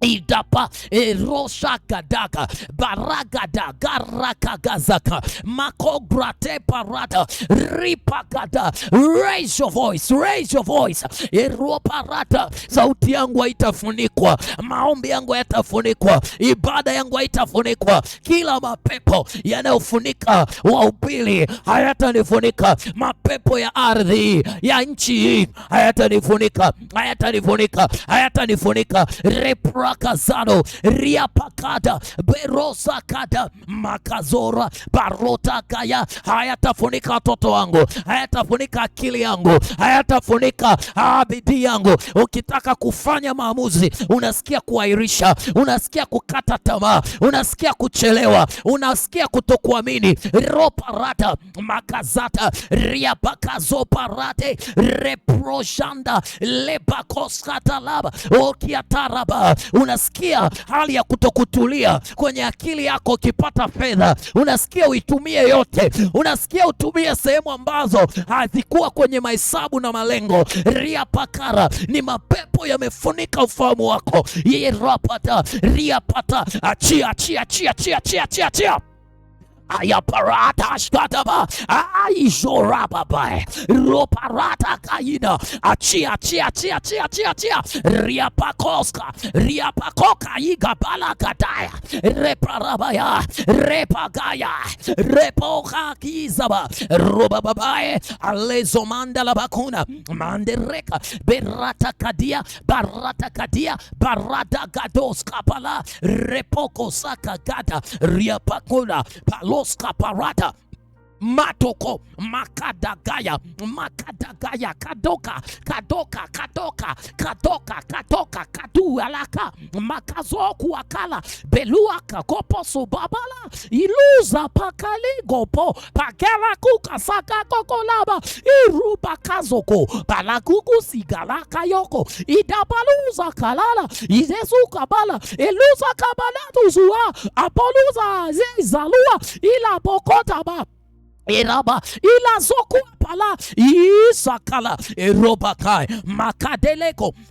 idapa erosha kadaka baragada garakagazaka makograte parata ripagada. Raise your voice, raise your voice. Eroparata, sauti yangu haitafunikwa, maombi yangu hayatafunikwa, ibada yangu haitafunikwa. Kila mapepo yanayofunika wahubiri hayatanifunika, mapepo ya ardhi ya nchi hii hayatanifunika, hayatanifunika, hayatanifunika. Reprakazano riapakada berosakada makazora barota kaya, hayatafunika watoto wangu, hayatafunika akili yangu, hayatafunika bidii yangu. Ukitaka kufanya maamuzi, unasikia kuahirisha, unasikia kukata tamaa, unasikia kuchelewa, unasikia kutokuamini, roparata makazata riapakazoparate reproshanda lepakoskatalaba okiataraba. Unasikia hali ya kutokutulia kwenye akili yako. Ukipata fedha unasikia uitumie yote, unasikia utumie sehemu ambazo hazikuwa kwenye mahesabu na malengo. Riapakara ni mapepo yamefunika ufahamu wako. Yeye rapata riapata, achia achia achia achia achia achia ayaparata shkataba aishorababa roparata kaina achia achia achia achia achia achia riapakoska riapakoka igabala kadaya reparabaya repagaya repoka kizaba robababae alezo mandala bakuna mandereka berata kadia barata kadia barata gadoska pala repoko saka gada riapakuna palo parata matoko makadagaya makadagaya kadoka kadoka kadoka kadoka kadoka kadu alaka makazoku akala beluaka kopo subabala iluza pakali gopo pakela kuka saka kokolaba iruba kazoko balakuku sigalaka yoko idabaluza kalala izesuka bala eluza kabala tuzua apoluza zizalua ila bokota ba Iraba ila zoku pala isakala erobakai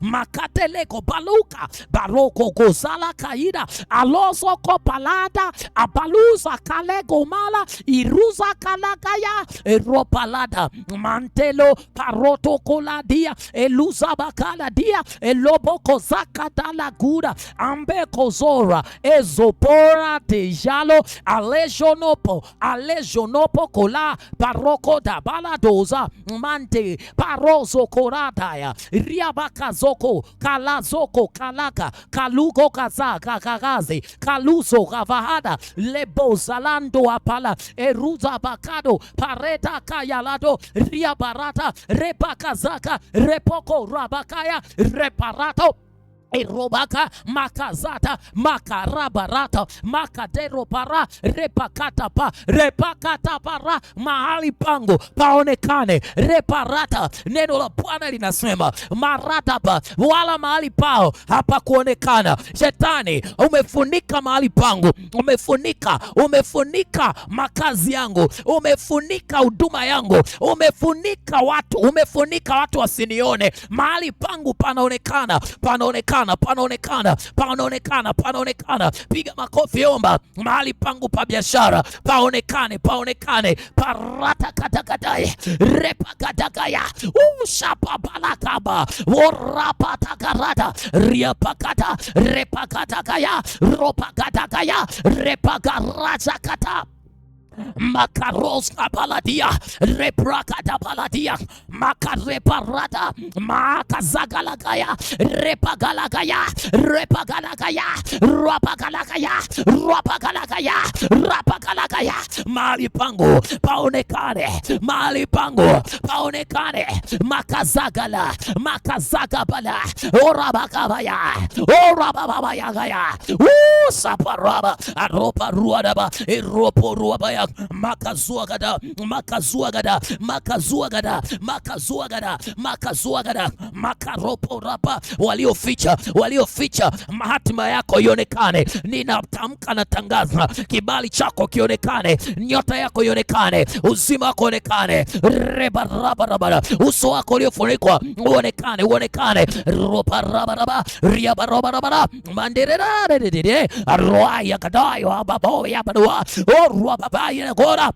makadeleko baluka baroko gozala kaida aloso kopalada abaluza kalego mala iruza kalakaya eropalada mantelo paroto koladia eluza bakala dia eloboko zakadala guda ambe kozora ezopora tejalo alejonopo kola paroko da baladoza mante parozo korataya riabakazoko kalazoko kalaka kalugo kazaka kagazi kaluso kavahada lebo zalando apala eruza bakado pareta kayalado riabarata repakazaka repoko rabakaya reparato Erobaka makazata makarabarata makadero para repakata para mahali pangu paonekane reparata. Neno la Bwana linasema marataba wala mahali pao hapa kuonekana. Shetani umefunika mahali pangu, umefunika makazi yangu, umefunika huduma yangu, umefunika watu wasinione. Mahali pangu panaonekana. Piga makofi, omba. Mahali pangu pa biashara paonekane. Parata katakataye repakatagaya ushapa balakaba worapatakarata riapakata repakatakaya ropakatakaya repakarazakata makaroska paladia reprakata paladia makareparata makazagalagaya repagalagaya rapagalagaya. Mahali pangu paonekane, makazagabala orababaya usaparaba aropa ruadaba eropo ruabaya makazuagada makaropo rapa. Walioficha mahatima yako ionekane. Ninatamka na tangaza kibali chako kionekane. ionekane, nyota yako ionekane, uzima wako uonekane, rebarabarabara, uso wako uliofunikwa uonekane, roparabara riabarabara manderere arwaya kadayo ababo ya badwa orwa baba ya gora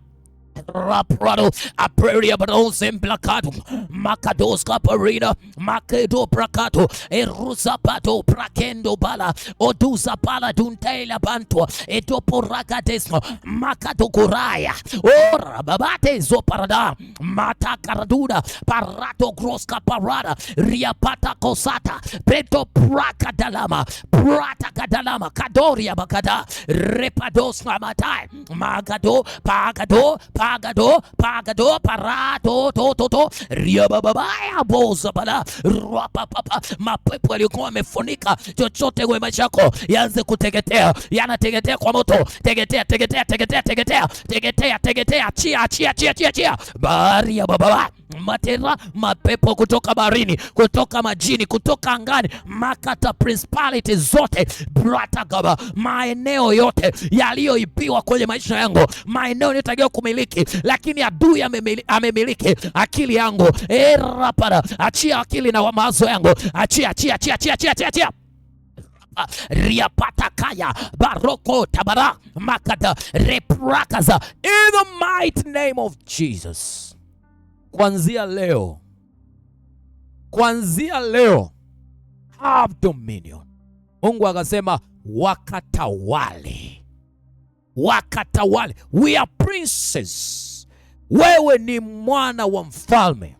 Raprado, Aperia Bados and Placato, Macados Caparina, Macedo Pracato, Erusapato, Prakendo Bala, Odusa Pala Duntela Banto, Etoporacadesmo, Macato Coraya, Ora Babate Zoparada, Mata Caraduda, Parato Grosca Parada, Riapata Cosata, Preto Pracadalama, Prata Cadalama, Cadoria Bacada, Repados Mamatai, Magado, Pagado, parato to riababaya boza bala rapapapa. Mapepo yaliokuwa yamefunika chochote kwa maisha yako yaanze kuteketea, yanateketea kwa moto, teketea, chia bahari ya baba matera, mapepo kutoka barini, kutoka majini, kutoka angani, makata principality zote bratagaba, maeneo yote yaliyoibiwa kwenye maisha yangu, maeneo nitakiwa kumiliki lakini adui amemiliki akili yangu, rapara, achia akili na mawazo yangu, achia riapata kaya baroko tabara makata reprakaza in the mighty name of Jesus. Kuanzia leo have dominion. Mungu akasema wakatawale. We are princes. Wewe ni mwana wa mfalme.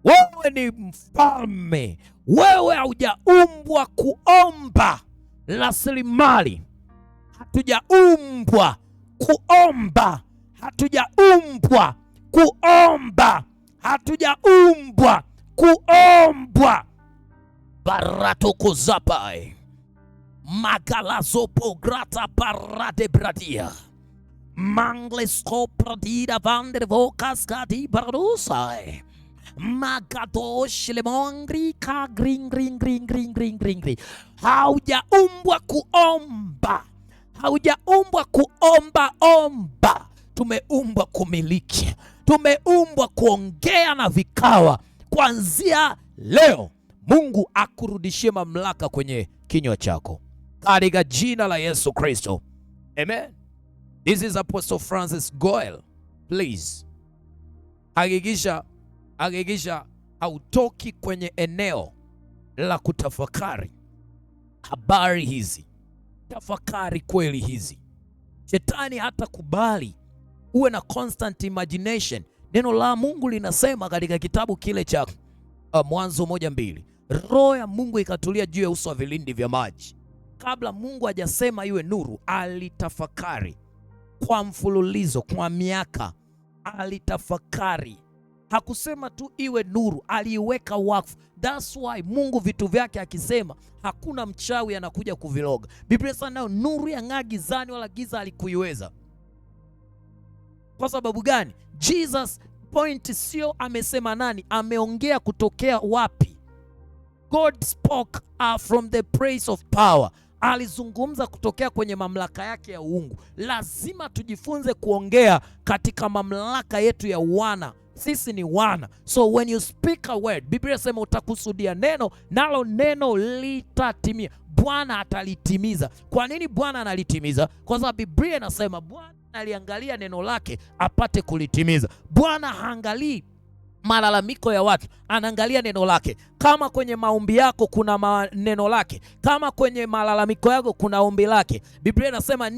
Wewe ni mfalme. Wewe haujaumbwa kuomba rasilimali. Hatujaumbwa kuomba. Barato kuzapai. Magalazopo grata parade bradia. Manglesko pradida vander vocas gadi bardusai. Magadosh lemongri ka green. Haujaumbwa kuomba. Tumeumbwa kumiliki. Tumeumbwa kuongea na vikawa. Kuanzia leo Mungu akurudishie mamlaka kwenye kinywa chako katika jina la Yesu Kristo. Amen. This is Apostle Francis Goel. Please hakikisha hautoki kwenye eneo la kutafakari habari hizi. Tafakari kweli hizi. Shetani hata kubali uwe na constant imagination. Neno la Mungu linasema katika kitabu kile cha Mwanzo 1:2, roho ya Mungu ikatulia juu ya uso wa vilindi vya maji. Kabla Mungu hajasema iwe nuru, alitafakari kwa mfululizo, kwa miaka alitafakari. Hakusema tu iwe nuru, aliiweka wakfu. That's why Mungu vitu vyake akisema hakuna mchawi anakuja kuviloga. Biblia inasema nuru yang'aa gizani wala giza halikuiweza. Kwa sababu gani? Jesus point sio amesema nani, ameongea kutokea wapi? God spoke from the place of power. Alizungumza kutokea kwenye mamlaka yake ya uungu. Lazima tujifunze kuongea katika mamlaka yetu ya wana. Sisi ni wana. So when you speak a word, Biblia inasema utakusudia neno, nalo neno litatimia. Bwana atalitimiza. Kwa nini Bwana analitimiza? Kwa sababu Biblia inasema Bwana aliangalia neno lake apate kulitimiza. Bwana haangalii malalamiko ya watu, anaangalia neno lake. Kama kwenye maombi yako kuna neno lake, kama kwenye malalamiko yako kuna ombi lake, Biblia inasema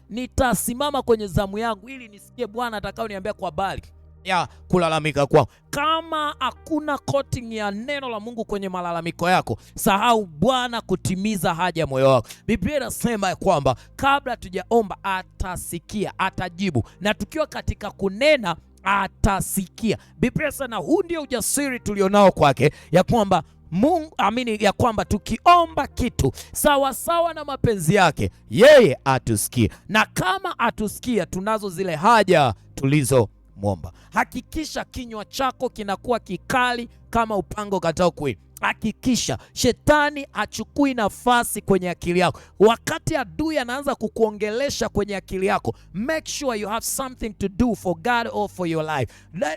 nitasimama kwenye zamu yangu ili nisikie Bwana atakaoniambia kwa habari ya kulalamika kwao. Kama hakuna coating ya neno la Mungu kwenye malalamiko yako, sahau Bwana kutimiza haja ya moyo wako. Biblia inasema kwamba kabla tujaomba atasikia, atajibu, na tukiwa katika kunena atasikia. Biblia inasema huu ndio ujasiri tulionao kwake, ya kwamba Mungu amini ya kwamba tukiomba kitu sawa sawa na mapenzi yake, yeye atusikia. Na kama atusikia, tunazo zile haja tulizomwomba. Hakikisha kinywa chako kinakuwa kikali kama upanga ukatao kuwili. hakikisha shetani achukui nafasi kwenye akili yako. Wakati adui anaanza kukuongelesha kwenye akili yako, make sure you have something to do for God or for your life.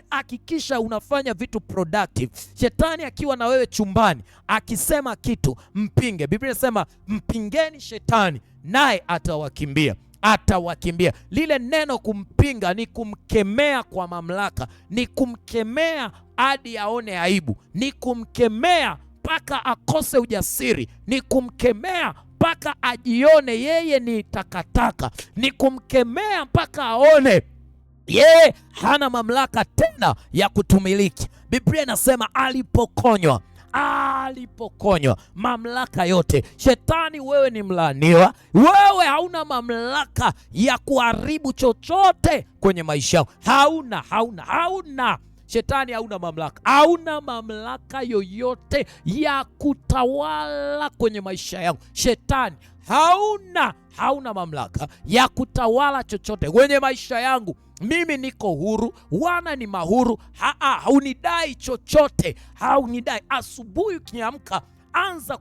Hakikisha unafanya vitu productive. Shetani akiwa na wewe chumbani akisema kitu, mpinge. Biblia inasema mpingeni shetani naye atawakimbia. Lile neno kumpinga ni kumkemea kwa mamlaka, ni kumkemea hadi aone aibu, ni kumkemea mpaka akose ujasiri, ni kumkemea mpaka ajione yeye ni takataka, ni kumkemea mpaka aone yeye hana mamlaka tena ya kutumiliki. Biblia inasema alipokonywa mamlaka yote. Shetani, wewe ni mlaaniwa, wewe hauna mamlaka ya kuharibu chochote kwenye maisha yako. Hauna. Shetani hauna mamlaka yoyote ya kutawala kwenye maisha yangu. Shetani hauna mamlaka ya kutawala chochote kwenye maisha yangu. Mimi niko huru, wana ni mahuru. Haunidai chochote, haunidai. Asubuhi ukiamka, anza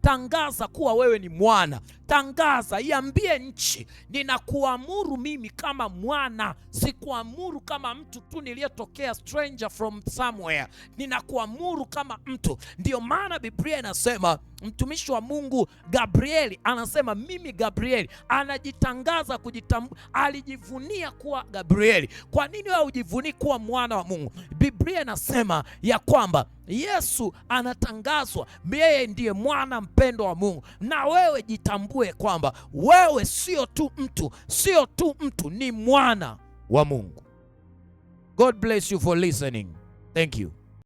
tangaza kuwa wewe ni mwana. Tangaza, iambie nchi, ninakuamuru mimi kama mwana, sikuamuru kama mtu tu niliyetokea stranger from somewhere. Ninakuamuru kama mtu. Ndio maana Biblia inasema mtumishi wa Mungu Gabrieli anasema mimi Gabrieli, anajitangaza alijivunia kuwa Gabrieli. Kwa nini wewe hujivunii kuwa mwana wa Mungu? Biblia inasema ya kwamba Yesu anatangazwa, yeye ndiye mwana mpendwa wa Mungu. Na wewe jitambue kwamba wewe sio tu mtu, ni mwana wa Mungu. God bless you for listening. Thank you.